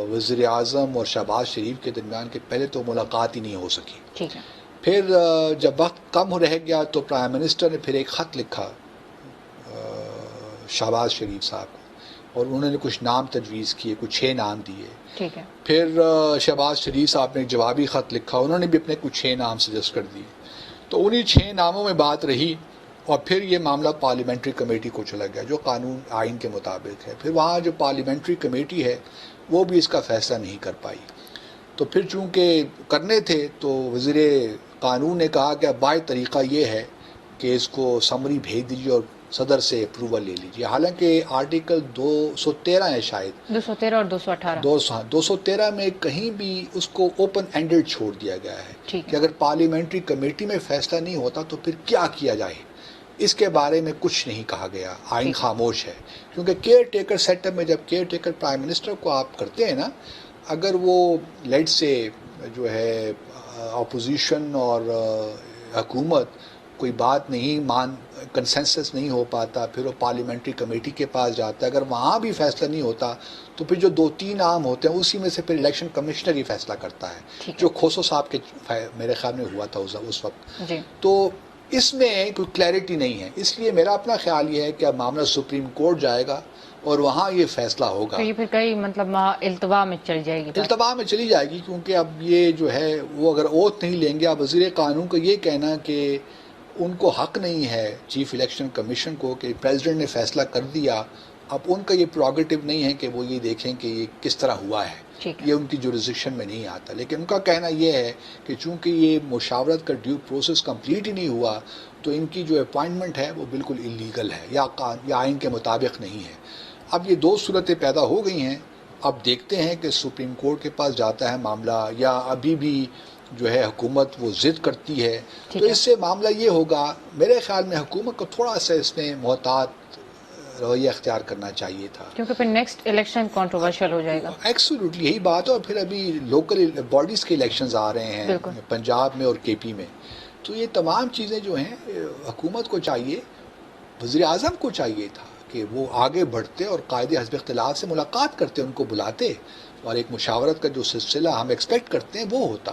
وزیر اعظم اور شہباز شریف کے درمیان کہ پہلے تو ملاقات ہی نہیں ہو سکی. ٹھیک ہے. پھر جب وقت کم رہ گیا تو پرائم منسٹر نے پھر ایک خط لکھا شہباز شریف صاحب کو، اور انہوں نے کچھ نام تجویز کیے، کچھ 6 نام دیے. ٹھیک ہے. پھر شہباز شریف صاحب نے ایک جوابی خط لکھا، انہوں نے بھی اپنے کچھ 6 نام سجیسٹ کر دیے. تو انہی 6 ناموں میں بات رہی، اور پھر یہ معاملہ پارلیمنٹری کمیٹی کو چلا گیا جو قانون آئین کے مطابق ہے. پھر وہاں جو پارلیمنٹری کمیٹی ہے وہ بھی اس کا فیصلہ نہیں کر پائی. تو پھر چونکہ کرنے تھے تو وزیر قانون نے کہا کہ اب باقی طریقہ یہ ہے کہ اس کو سمری بھیج دیجیے اور صدر سے اپروول لے لیجیے. حالانکہ آرٹیکل 213 ہے شاید 213 اور 218 213 میں کہیں بھی اس کو اوپن اینڈڈ چھوڑ دیا گیا ہے کہ اگر پارلیمنٹری کمیٹی میں فیصلہ نہیں ہوتا تو پھر کیا کیا جائے. اس کے بارے میں کچھ نہیں کہا گیا، آئین خاموش ہے. کیونکہ کیئر ٹیکر سیٹ اپ میں جب کیئر ٹیکر پرائم منسٹر کو آپ کرتے ہیں نا، اگر وہ لیٹ سے جو ہے اپوزیشن اور حکومت کوئی بات نہیں کنسنسس نہیں ہو پاتا، پھر وہ پارلیمنٹری کمیٹی کے پاس جاتا ہے. اگر وہاں بھی فیصلہ نہیں ہوتا تو پھر جو 2-3 عام ہوتے ہیں اسی میں سے پھر الیکشن کمشنر ہی فیصلہ کرتا ہے، جو کھوسو صاحب کے میرے خیال میں ہوا تھا اس وقت. تو اس میں کوئی کلیئرٹی نہیں ہے. اس لیے میرا اپنا خیال یہ ہے کہ اب معاملہ سپریم کورٹ جائے گا اور وہاں یہ فیصلہ ہوگا. تو یہ پھر کئی مطلب التوا میں چل جائے گی، التوا میں چلی جائے گی. کیونکہ اب یہ جو ہے وہ اگر اوتھ نہیں لیں گے، اب وزیر قانون کو یہ کہنا کہ ان کو حق نہیں ہے چیف الیکشن کمیشن کو کہ پریزیڈنٹ نے فیصلہ کر دیا، اب ان کا یہ پروگیٹو نہیں ہے کہ وہ یہ دیکھیں کہ یہ کس طرح ہوا ہے، یہ ان کی جورسڈکشن میں نہیں آتا. لیکن ان کا کہنا یہ ہے کہ چونکہ یہ مشاورت کا ڈیو پروسیس کمپلیٹ ہی نہیں ہوا تو ان کی جو اپوائنٹمنٹ ہے وہ بالکل انلیگل ہے یا آئین کے مطابق نہیں ہے. اب یہ 2 صورتیں پیدا ہو گئی ہیں. اب دیکھتے ہیں کہ سپریم کورٹ کے پاس جاتا ہے معاملہ یا ابھی بھی جو ہے حکومت وہ ضد کرتی ہے. تو اس سے معاملہ یہ ہوگا، میرے خیال میں حکومت کو تھوڑا سا اس میں محتاط رویہ اختیار کرنا چاہیے تھا، کیونکہ پھر نیکسٹ الیکشن کنٹروورشل ہو جائے گا. ایکسولوٹلی یہی بات ہے. اور پھر ابھی لوکل باڈیز کے الیکشنز آ رہے ہیں پنجاب میں اور کے پی میں. تو یہ تمام چیزیں جو ہیں حکومت کو چاہیے، وزیر اعظم کو چاہیے تھا کہ وہ آگے بڑھتے اور قائد حزب اختلاف سے ملاقات کرتے، ان کو بلاتے اور ایک مشاورت کا جو سلسلہ ہم ایکسپیکٹ کرتے ہیں وہ ہوتا.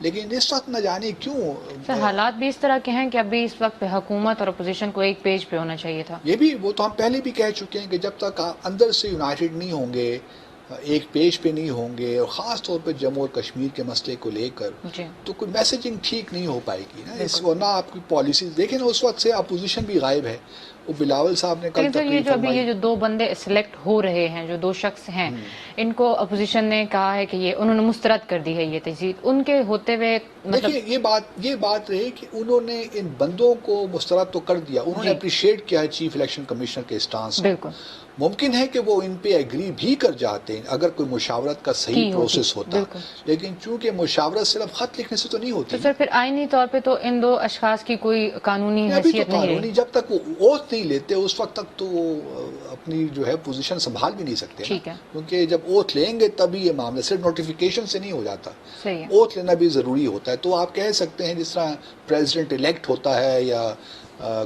لیکن اس وقت نہ جانے کیوں سر حالات بھی اس طرح کے ہیں کہ ابھی اس وقت حکومت اور اپوزیشن کو ایک پیج پہ ہونا چاہیے تھا. یہ بھی وہ تو ہم پہلے بھی کہہ چکے ہیں کہ جب تک اندر سے یونائٹڈ نہیں ہوں گے، ایک پیج پہ نہیں ہوں گے، اور خاص طور پہ جموں اور کشمیر کے مسئلے کو لے کر تو کوئی میسیجنگ ٹھیک نہیں ہو پائے گی نا. اس ورنہ آپ کی پالیسیز دیکھیں نا، اس وقت سے اپوزیشن بھی غائب ہے. وہ بلاول صاحب نے کل تقریر فرمائی. یہ جو 2 بندے سلیکٹ ہو رہے ہیں، جو 2 شخص ہیں، ان کو اپوزیشن نے کہا ہے کہ یہ انہوں نے مسترد کر دی ہے یہ تجدید. ان کے ہوتے ہوئے دیکھیے یہ بات رہی کہ انہوں نے ان بندوں کو مسترد تو کر دیا، انہوں نے اپریشیٹ کیا ہے چیف الیکشن کمیشنر کے اسٹانس. بالکل ممکن ہے کہ وہ ان پہ ایگری بھی کر جاتے ہیں اگر کوئی مشاورت کا صحیح پروسیس ہوتا، لیکن چونکہ مشاورت صرف خط لکھنے سے تو نہیں ہوتی. تو سر پھر آئینی طور پہ تو ان 2 اشخاص کی کوئی قانونی حیثیت نہیں رہی. جب تک وہ اوتھ نہیں لیتے اس وقت تک تو وہ اپنی جو ہے پوزیشن سنبھال بھی نہیں سکتے. کیونکہ جب اوتھ لیں گے تبھی یہ معاملہ صرف نوٹیفیکیشن سے نہیں ہو جاتا، اوتھ لینا بھی ضروری ہوتا ہے. تو آپ کہہ سکتے ہیں جس طرح پریزیڈنٹ الیکٹ ہوتا ہے یا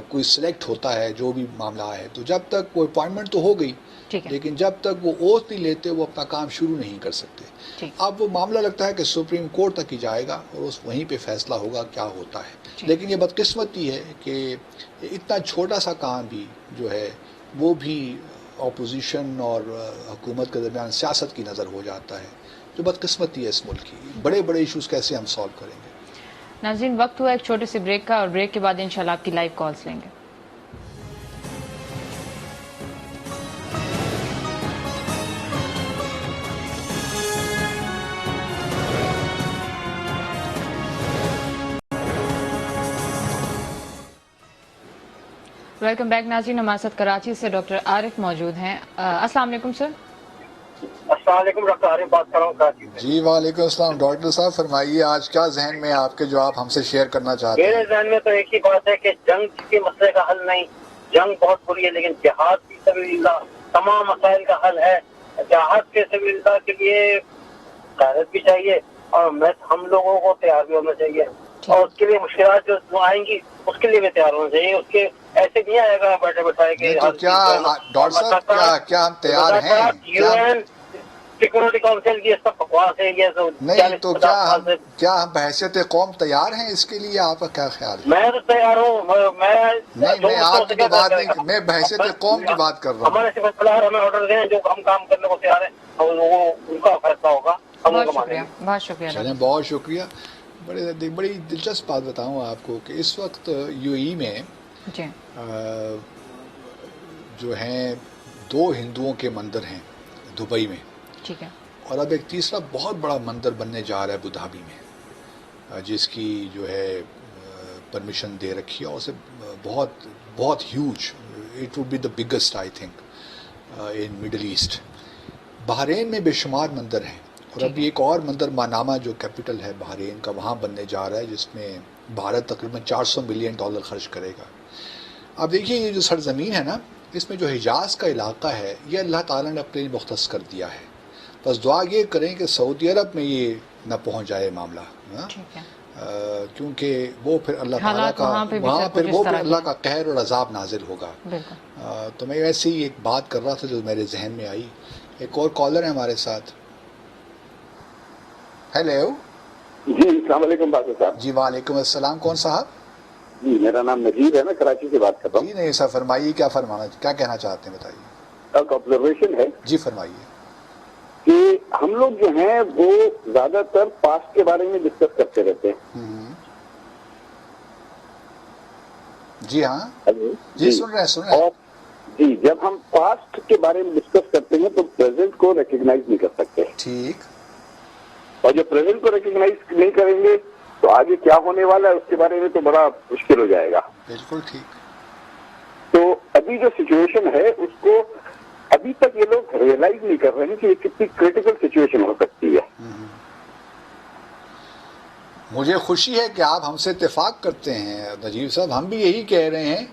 کوئی سلیکٹ ہوتا ہے، جو بھی معاملہ ہے، تو جب تک وہ اپوائنٹمنٹ تو ہو گئی، لیکن جب تک وہ اوتھ نہیں لیتے وہ اپنا کام شروع نہیں کر سکتے. اب وہ معاملہ لگتا ہے کہ سپریم کورٹ تک ہی جائے گا اور وہیں پہ فیصلہ ہوگا کیا ہوتا ہے. لیکن یہ بدقسمتی ہے کہ اتنا چھوٹا سا کام بھی جو ہے وہ بھی اپوزیشن اور حکومت کے درمیان سیاست کی نظر ہو جاتا ہے، جو بدقسمتی ہے اس ملک کی. بڑے بڑے ایشوز کیسے ہم سالو کریں گے. ناظرین وقت ہوا ایک چھوٹے سے بریک کا، اور بریک کے بعد انشاءاللہ آپ کی لائیو کالز لیں گے. ویلکم بیک ناظرین. ہمارے ساتھ کراچی سے ڈاکٹر عارف موجود ہیں. السلام علیکم سر. السلام علیکم ڈاکٹر عارف بات کر رہا ہوں کراچی سے. جی وعلیکم السلام. ڈاکٹر صاحب فرمائیے آج کیا ذہن میں آپ کے جو آپ ہم سے شیئر کرنا چاہتے ہیں؟ میرے ذہن میں تو ایک ہی بات ہے کہ جنگ کے مسئلے کا حل نہیں، جنگ بہت بری ہے، لیکن جہاد کی سبیل اللہ تمام مسائل کا حل ہے. جہاد کے سبیل اللہ کے لیے قیادت بھی چاہیے اور ہم لوگوں کو تیار بھی ہونا چاہیے. اور اس کے لیے مشکلات جو آئیں گی اس کے لیے بھی تیار ہونا چاہیے. اس کے ایسے نہیں آئے گا بیٹھے بٹھائے کہ تو کیا ڈاکٹر صاحب کیا ہم تیار ہیں؟ UN سیکورٹی کونسل کی سب بکواس ہے. یہ نہیں تو کیا ہم بحیثیت قوم تیار ہیں اس کے لیے؟ آپ کا کیا خیال ہے؟ میں تو تیار ہوں. نہیں آپ کی تو بات نہیں، میں بحیثیت قوم کی بات کر رہا ہوں. ہمارے صفت فلاح ہمیں آرڈر دیں جو ہم کام کرنے کو تیار ہیں، وہ ان کا فیصلہ ہوگا. بہت شکریہ، بہت شکریہ. چلیں بہت شکریہ. بڑی دلچسپ بات بتاؤں آپ کو کہ اس وقت یو اے ای میں جی جو ہیں 2 ہندوؤں کے مندر ہیں دبئی میں، ٹھیک ہے، اور اب ایک تیسرا بہت بڑا مندر بننے جا رہا ہے ابوظہبی میں، جس کی جو ہے پرمیشن دے رکھی ہے، اور اسے بہت huge, it would be the biggest I think in Middle East. Bahrain میں بے شمار مندر ہیں، اور ابھی ایک اور مندر مانامہ جو کیپٹل ہے بحرین کا، وہاں بننے جا رہا ہے، جس میں بھارت تقریباً $400 ملین خرچ کرے گا. اب دیکھیے یہ جو سرزمین ہے نا، اس میں جو حجاز کا علاقہ ہے یہ اللہ تعالیٰ نے اپنے لیے مختص کر دیا ہے. بس دعا یہ کریں کہ سعودی عرب میں یہ نہ پہنچ جائے معاملہ، کیونکہ وہ پھر اللہ تعالیٰ کا وہاں پھر وہ پھر اللہ کا قہر اور عذاب نازل ہوگا. تو میں ایسے ہی ایک بات کر رہا تھا جو میرے ذہن میں آئی. ایک اور کالر ہے ہمارے ساتھ. ہیلو. جی السلام علیکم بادل صاحب. جی وعلیکم السلام. کون صاحب؟ جی میرا نام نجیب ہے، میں کراچی سے بات کر رہا ہوں. جی نہیں سر، فرمائیے کیا کہنا چاہتے ہیں، بتائیے. ایک آبزرویشن ہے. جی فرمائیے. کہ ہم لوگ جو ہیں وہ زیادہ تر پاسٹ کے بارے میں ڈسکس کرتے رہتے ہیں. جی ہاں جی سن رہے ہیں. اور جی جب ہم پاسٹ کے بارے میں ڈسکس کرتے ہیں تو پریزنٹ کو ریکگنائز نہیں کر سکتے. ٹھیک. اور جب پریزنٹ کو ریکگنائز نہیں کریں گے تو آگے کیا ہونے والا ہے اس کے بارے میں تو بڑا مشکل ہو جائے گا. بالکل ٹھیک. تو ابھی جو سچویشن ہے اس کو ابھی تک یہ لوگ ریئلائز نہیں کر رہے ہیں کہ یہ کتنی کریٹیکل سچویشن ہو سکتی ہے. مجھے خوشی ہے کہ آپ ہم سے اتفاق کرتے ہیں نجیب صاحب. ہم بھی یہی کہہ رہے ہیں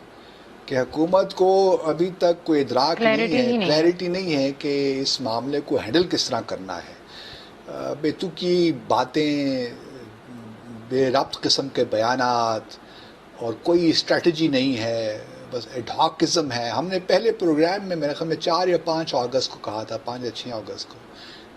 کہ حکومت کو ابھی تک کوئی ادراک نہیں ہے، کلیئرٹی نہیں ہے کہ اس معاملے کو ہینڈل کس طرح کرنا ہے. بے تکی باتیں، بے ربط قسم کے بیانات، اور کوئی اسٹریٹجی نہیں ہے، بس ایڈھاکزم ہے. ہم نے پہلے پروگرام میں میرے خیال میں 4 یا 5 اگست کو کہا تھا، 5 یا 6 اگست کو،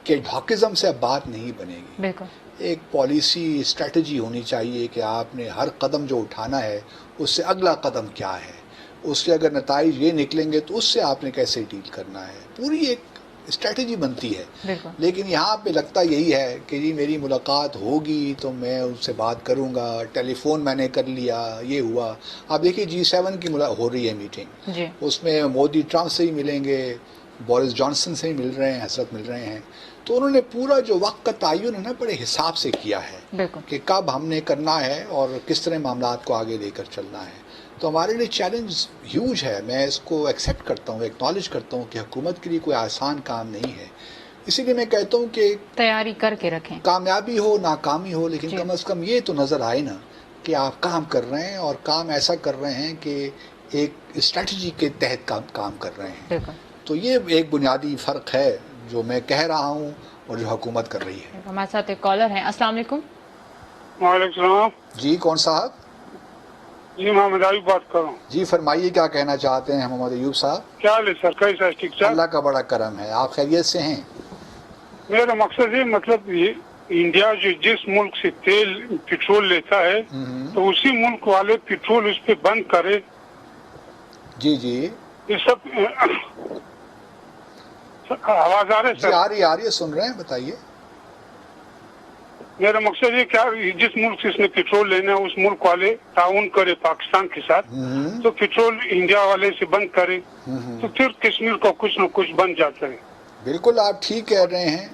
کہ ایڈھاکزم سے اب بات نہیں بنے گی. بالکل. ایک پالیسی اسٹریٹجی ہونی چاہیے کہ آپ نے ہر قدم جو اٹھانا ہے اس سے اگلا قدم کیا ہے، اس کے اگر نتائج یہ نکلیں گے تو اس سے آپ نے کیسے ڈیل کرنا ہے. پوری ایک اسٹریٹجی بنتی ہے. لیکن یہاں پہ لگتا یہی ہے کہ جی میری ملاقات ہوگی تو میں ان سے بات کروں گا، ٹیلی فون میں نے کر لیا، یہ ہوا. آپ دیکھیے G7 کی ہو رہی ہے میٹنگ، اس میں مودی ٹرمپ سے ہی ملیں گے، بورس جانسن سے ہی مل رہے ہیں، حضرت مل رہے ہیں. تو انہوں نے پورا جو وقت کا تعین ہے نا بڑے حساب سے کیا ہے کہ کب ہم نے کرنا ہے اور کس طرح معاملات کو آگے لے کر چلنا ہے. تو ہمارے لیے چیلنج ہیوج ہے. میں اس کو ایکسیپٹ کرتا ہوں، ایکنالج کرتا ہوں کہ حکومت کے لیے کوئی آسان کام نہیں ہے. اسی لیے میں کہتا ہوں کہ تیاری کر کے رکھیں، کامیابی ہو ناکامی ہو، لیکن کم از کم یہ تو نظر آئے نا کہ آپ کام کر رہے ہیں، اور کام ایسا کر رہے ہیں کہ ایک اسٹریٹجی کے تحت کام کر رہے ہیں. تو یہ ایک بنیادی فرق ہے جو میں کہہ رہا ہوں اور جو حکومت کر رہی ہے. ہمارے ساتھ ایک کالر ہیں. السلام علیکم. وعلیکم السلام. جی کون صاحب؟ جی محمد ایوب بات کر رہا ہوں. جی فرمائیے کیا کہنا چاہتے ہیں محمد ایوب صاحب. کیا حال ہے سر؟ کیسا ہے؟ ٹھیک ٹھاک. اللہ کا بڑا کرم ہے. آپ خیریت سے ہیں؟ میرا مقصد یہ مطلب انڈیا جو جس ملک سے تیل پیٹرول لیتا ہے تو اسی ملک والے پیٹرول اس پہ بند کرے. جی جی یہ سب آواز آ رہا ہے جی؟ آ رہی ہے، سن رہے ہیں، بتائیے. میرا مقصد یہ کیا جس ملک سے اس نے پیٹرول لینا ہے اس ملک والے تعاون کرے پاکستان کے ساتھ، تو پیٹرول انڈیا والے سے بند کرے تو پھر کشمیر کو کچھ نہ کچھ بن جاتا ہے. بالکل آپ ٹھیک کہہ رہے ہیں.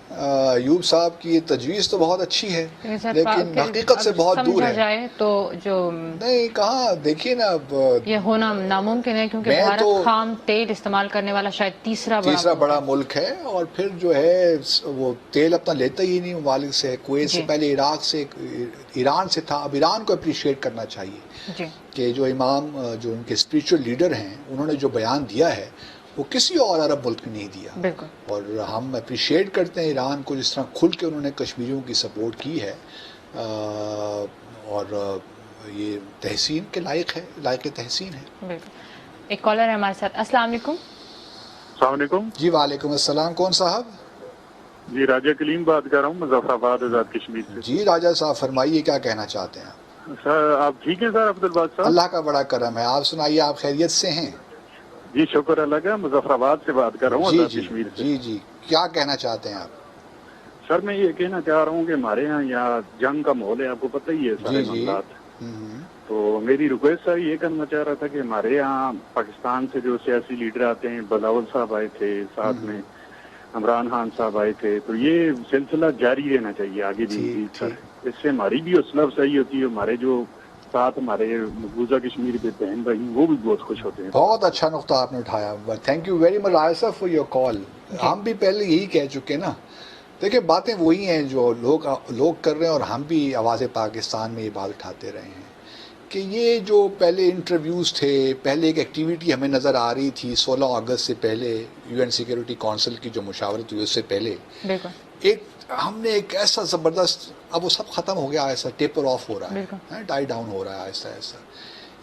ایوب صاحب کی یہ تجویز تو بہت اچھی ہے لیکن حقیقت سے بہت دور ہے. جائے تو جو نہیں کہاں، دیکھیے نا اب یہ ہونا ناممکن ہے کیونکہ بھارت خام تیل استعمال کرنے والا شاید تیسرا بڑا ملک ہے، اور پھر جو ہے وہ تیل اپنا لیتا ہی نہیں ممالک سے. کویت سے پہلے عراق سے، ایران سے تھا. اب ایران کو اپریشیٹ کرنا چاہیے کہ جو امام، جو ان کے اسپریچول لیڈر ہیں، انہوں نے جو بیان دیا ہے وہ کسی اور عرب ملک نے نہیں دیا. اور ہم اپریشیٹ کرتے ہیں ایران کو جس طرح کھل کے انہوں نے کشمیریوں کی سپورٹ کی ہے. اور یہ تحسین کے لائق ہے، لائق تحسین ہے. بالکل. ایک کالر ہے ہمارے ساتھ. السلام علیکم. السلام علیکم. جی وعلیکم السلام. کون صاحب؟ جی راجہ کلیم بات کر رہا ہوں مظفر آباد آزاد کشمیر سے. جی راجہ صاحب فرمائیے کیا کہنا چاہتے ہیں آپ؟ سر آپ ٹھیک ہیں سر عبدالباد صاحب؟ اللہ کا بڑا کرم ہے. آپ سنائیے، آپ خیریت سے ہیں؟ جی شکر اللہ کا. مظفر آباد سے بات کر رہا ہوں جی آزاد جی کشمیر سے. جی جی کیا کہنا چاہتے ہیں آپ؟ سر میں یہ کہنا چاہ رہا ہوں کہ ہمارے یہاں جنگ کا ماحول ہے، آپ کو پتہ ہی ہے سارے جی جی. معاملات. ہوں. تو میری ریکویسٹ سر یہ کرنا چاہ رہا تھا کہ ہمارے یہاں پاکستان سے جو سیاسی لیڈر آتے ہیں، بلاول صاحب آئے تھے، ساتھ میں عمران خان صاحب آئے تھے، تو یہ سلسلہ جاری رہنا چاہیے آگے بھی. ٹھیک سر ٹھیک. اس سے ہماری بھی حوصلہ افزائی ہوتی ہے، ہمارے جو ساتھ ہمارے مقبوضہ کشمیر کے بہن بھائی وہ بھی بہت خوش ہوتے ہیں. بہت اچھا نقطہ آپ نے اٹھایا. تھینک یو ویری مچ راجہ صاحب فار یور کال. ہم بھی پہلے یہی کہہ چکے نا. دیکھیں باتیں وہی ہیں جو لوگ کر رہے ہیں، اور ہم بھی آواز پاکستان میں یہ بات اٹھاتے رہے ہیں کہ یہ جو پہلے انٹرویوز تھے، پہلے ایک ایکٹیویٹی ہمیں نظر آ رہی تھی 16 اگست سے پہلے، یو این سیکورٹی کونسل کی جو مشاورت ہوئی اس سے پہلے، ہم نے ایک ایسا زبردست، اب وہ سب ختم ہو گیا، ایسا ٹیپر آف ہو رہا ہے، ڈائی ڈاؤن ہو رہا ہے ایسا ایسا.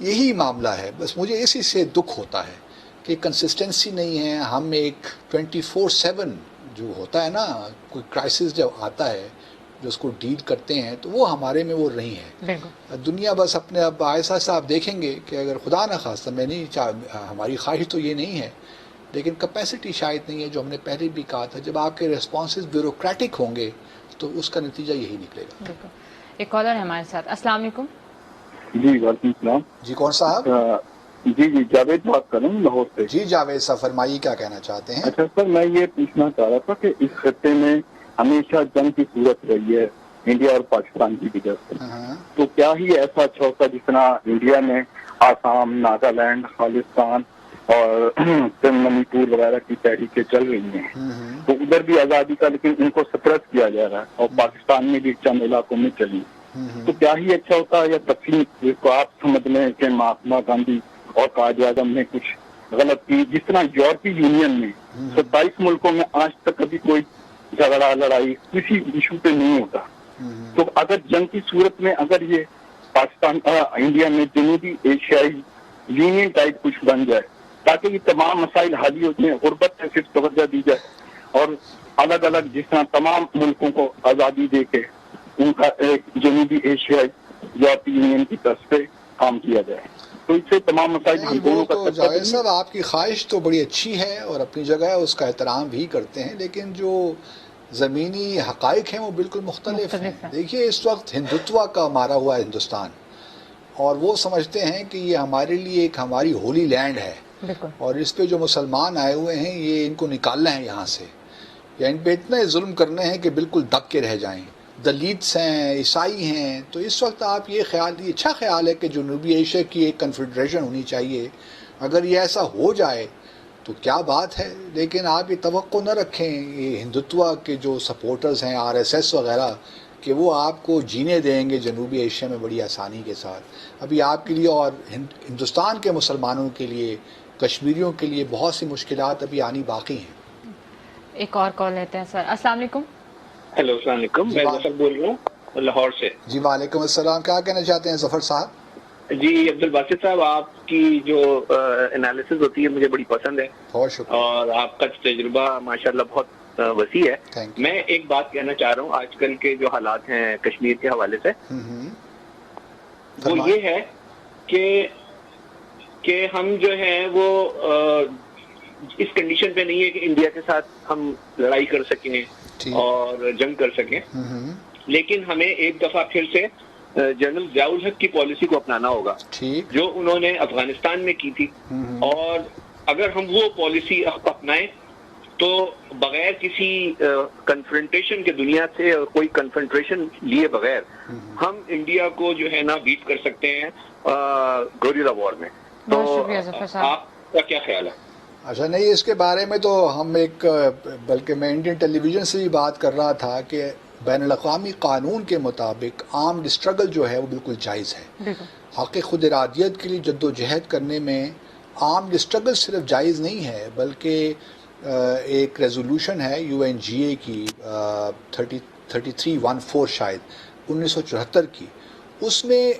یہی معاملہ ہے. بس مجھے اسی سے دکھ ہوتا ہے کہ کنسسٹنسی نہیں ہے. ہم ایک 24/7 جو ہوتا ہے نا، کوئی کرائسس جب آتا ہے جو اس کو ڈیل کرتے ہیں، تو وہ ہمارے میں وہ نہیں ہے. دنیا بس اپنے اب ایسا آپ دیکھیں گے کہ اگر خدا نہ خواستہ، میں نہیں ہماری خواہش تو یہ نہیں ہے، لیکن کیپیسٹی شاید نہیں ہے. جو ہم نے پہلے بھی کہا تھا، جب آپ کے ریسپانسز بیوروکریٹک ہوں گے تو اس کا نتیجہ یہی نکلے گا. بالکل. ایک کالر ہے ہمارے ساتھ. السلام علیکم. جی وعلیکم السلام. جی کون صاحب؟ جی جاوید بات کر رہا ہوں لاہور سے. جی جاوید صاحب فرمائیے کیا کہنا چاہتے ہیں. اچھا سر، میں یہ پوچھنا چاہ رہا تھا کہ اس خطے میں ہمیشہ جنگ کی صورت رہی ہے انڈیا اور پاکستان کی وجہ سے، تو کیا ہی ایسا اچھا ہوتا جس طرح انڈیا میں آسام، ناگالینڈ، خالستان اور منی پور وغیرہ کی تحریکیں چل رہی ہیں، تو ادھر بھی آزادی کا لیکن ان کو سپریس کیا جا رہا ہے، اور پاکستان میں بھی چند علاقوں میں چلی، تو کیا ہی اچھا ہوتا، یا تقسیم جس کو آپ سمجھ لیں کہ مہاتما گاندھی اور قائد اعظم نے کچھ غلط کی، جس طرح یورپی یونین میں 27 ملکوں میں آج تک کبھی کوئی جھگڑا لڑائی کسی ایشو پہ نہیں ہوتا. تو اگر جنگ کی صورت میں اگر یہ پاکستان انڈیا میں جنوبی ایشیائی یونین ٹائپ کچھ بن جائے تاکہ یہ تمام مسائل حل ہو جائیں، غربت پہ صرف توجہ دی جائے، اور الگ الگ جس طرح تمام ملکوں کو آزادی دے کے ان کا ایک جنوبی ایشیائی یورپی یونین کی طرف سے کام کیا جائے، تو اس سے تمام مسائل ہم دونوں کا. تو جاوید صاحب آپ کی خواہش تو بڑی اچھی ہے اور اپنی جگہ ہے، اس کا احترام بھی کرتے ہیں، لیکن جو زمینی حقائق ہیں وہ بالکل مختلف ہیں. دیکھیے اس وقت ہندوتوا کا مارا ہوا ہے ہندوستان، اور وہ سمجھتے ہیں کہ یہ ہمارے لیے ایک ہماری ہولی لینڈ ہے، اور اس پہ جو مسلمان آئے ہوئے ہیں یہ ان کو نکالنا ہے یہاں سے، یا ان پہ اتنے ظلم کرنے ہیں کہ بالکل دب کے رہ جائیں. دلیتس ہیں، عیسائی ہیں. تو اس وقت آپ یہ اچھا خیال ہے کہ جنوبی ایشیا کی ایک کنفیڈریشن ہونی چاہیے. اگر یہ ایسا ہو جائے تو کیا بات ہے، لیکن آپ یہ توقع نہ رکھیں یہ ہندوتوا کے جو سپورٹرز ہیں RSS وغیرہ کہ وہ آپ کو جینے دیں گے جنوبی ایشیا میں بڑی آسانی کے ساتھ. ابھی آپ کے لیے اور ہندوستان کے مسلمانوں کے لیے، کشمیریوں کے لیے بہت سی مشکلات ابھی آنی باقی ہیں. ایک اور کال لیتے ہیں سر. السلام علیکم. ہیلو السلام علیکم. میں ظفر بول رہا ہوں لاہور سے. جی وعلیکم السلام. کیا کہنا چاہتے ہیں ظفر صاحب؟ جی عبدالباسط صاحب، آپ کی جو انالیسز ہوتی ہے مجھے بڑی پسند ہے، بہت شکریہ، اور آپ کا تجربہ ماشاءاللہ بہت وسیع ہے. میں ایک بات کہنا چاہ رہا ہوں، آج کل کے جو حالات ہیں کشمیر کے حوالے سے، وہ یہ ہے کہ ہم جو ہیں وہ اس کنڈیشن پہ نہیں ہے کہ انڈیا کے ساتھ ہم لڑائی کر سکیں اور جنگ کر سکیں، لیکن ہمیں ایک دفعہ پھر سے جنرل ضیاء الحق کی پالیسی کو اپنانا ہوگا جو انہوں نے افغانستان میں کی تھی، اور اگر ہم وہ پالیسی اپنائیں تو بغیر کسی کنفرنٹیشن کے دنیا سے اور کوئی کنفرنٹریشن لیے بغیر ہم انڈیا کو جو ہے نا بیٹ کر سکتے ہیں گوریلا وار میں. تو آپ کا کیا خیال ہے؟ اچھا نہیں، اس کے بارے میں تو ہم بلکہ میں انڈین ٹیلی ویژن سے بھی بات کر رہا تھا کہ بین الاقوامی قانون کے مطابق آرمڈ اسٹرگل جو ہے وہ بالکل جائز ہے. حق خود ارادیت کے لیے جد و جہد کرنے میں آرمڈ اسٹرگل صرف جائز نہیں ہے، بلکہ ایک ریزولوشن ہے UNGA کی 3314 شاید 1974 کی، اس میں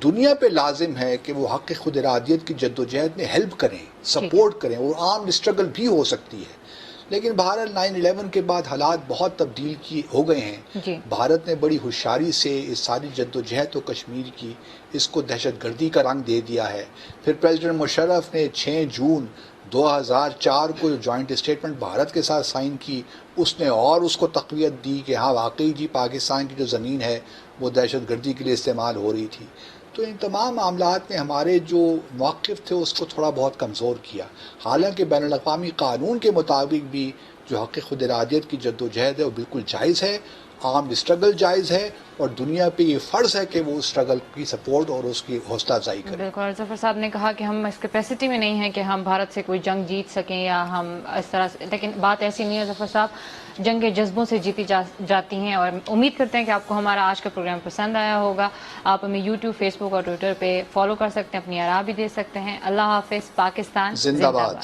دنیا پہ لازم ہے کہ وہ حق خود ارادیت کی جد و جہد میں ہیلپ کریں، سپورٹ کریں، اور عام اسٹرگل بھی ہو سکتی ہے. لیکن بہرحال 9/11 کے بعد حالات بہت تبدیل ہو گئے ہیں. بھارت نے بڑی ہوشیاری سے اس ساری جد و جہد و کشمیر کی اس کو دہشت گردی کا رنگ دے دیا ہے. پھر پریزیڈنٹ مشرف نے 6 جون 2004 کو جو جوائنٹ اسٹیٹمنٹ بھارت کے ساتھ سائن کی، اس نے اور اس کو تقویت دی کہ ہاں واقعی جی پاکستان کی جو زمین ہے وہ دہشت گردی کے لیے استعمال ہو رہی تھی. تو ان تمام معاملات میں ہمارے جو موقف تھے اس کو تھوڑا بہت کمزور کیا. حالانکہ بین الاقوامی قانون کے مطابق بھی جو حق خود ارادیت کی جد و جہد ہے وہ بالکل جائز ہے، عام اسٹرگل جائز ہے، اور دنیا پہ یہ فرض ہے کہ وہ اسٹرگل کی سپورٹ اور اس کی حوصلہ افزائی کرے. بالکل. اور ظفر صاحب نے کہا کہ ہم اس کیپیسٹی میں نہیں ہیں کہ ہم بھارت سے کوئی جنگ جیت سکیں یا ہم اس طرح سے، لیکن بات ایسی نہیں ہے ظفر صاحب، جنگیں جذبوں سے جیتی جاتی ہیں. اور امید کرتے ہیں کہ آپ کو ہمارا آج کا پروگرام پسند آیا ہوگا. آپ ہمیں یوٹیوب، فیس بک اور ٹویٹر پہ فالو کر سکتے ہیں، اپنی آراء بھی دے سکتے ہیں. اللہ حافظ. پاکستان زندہ باد.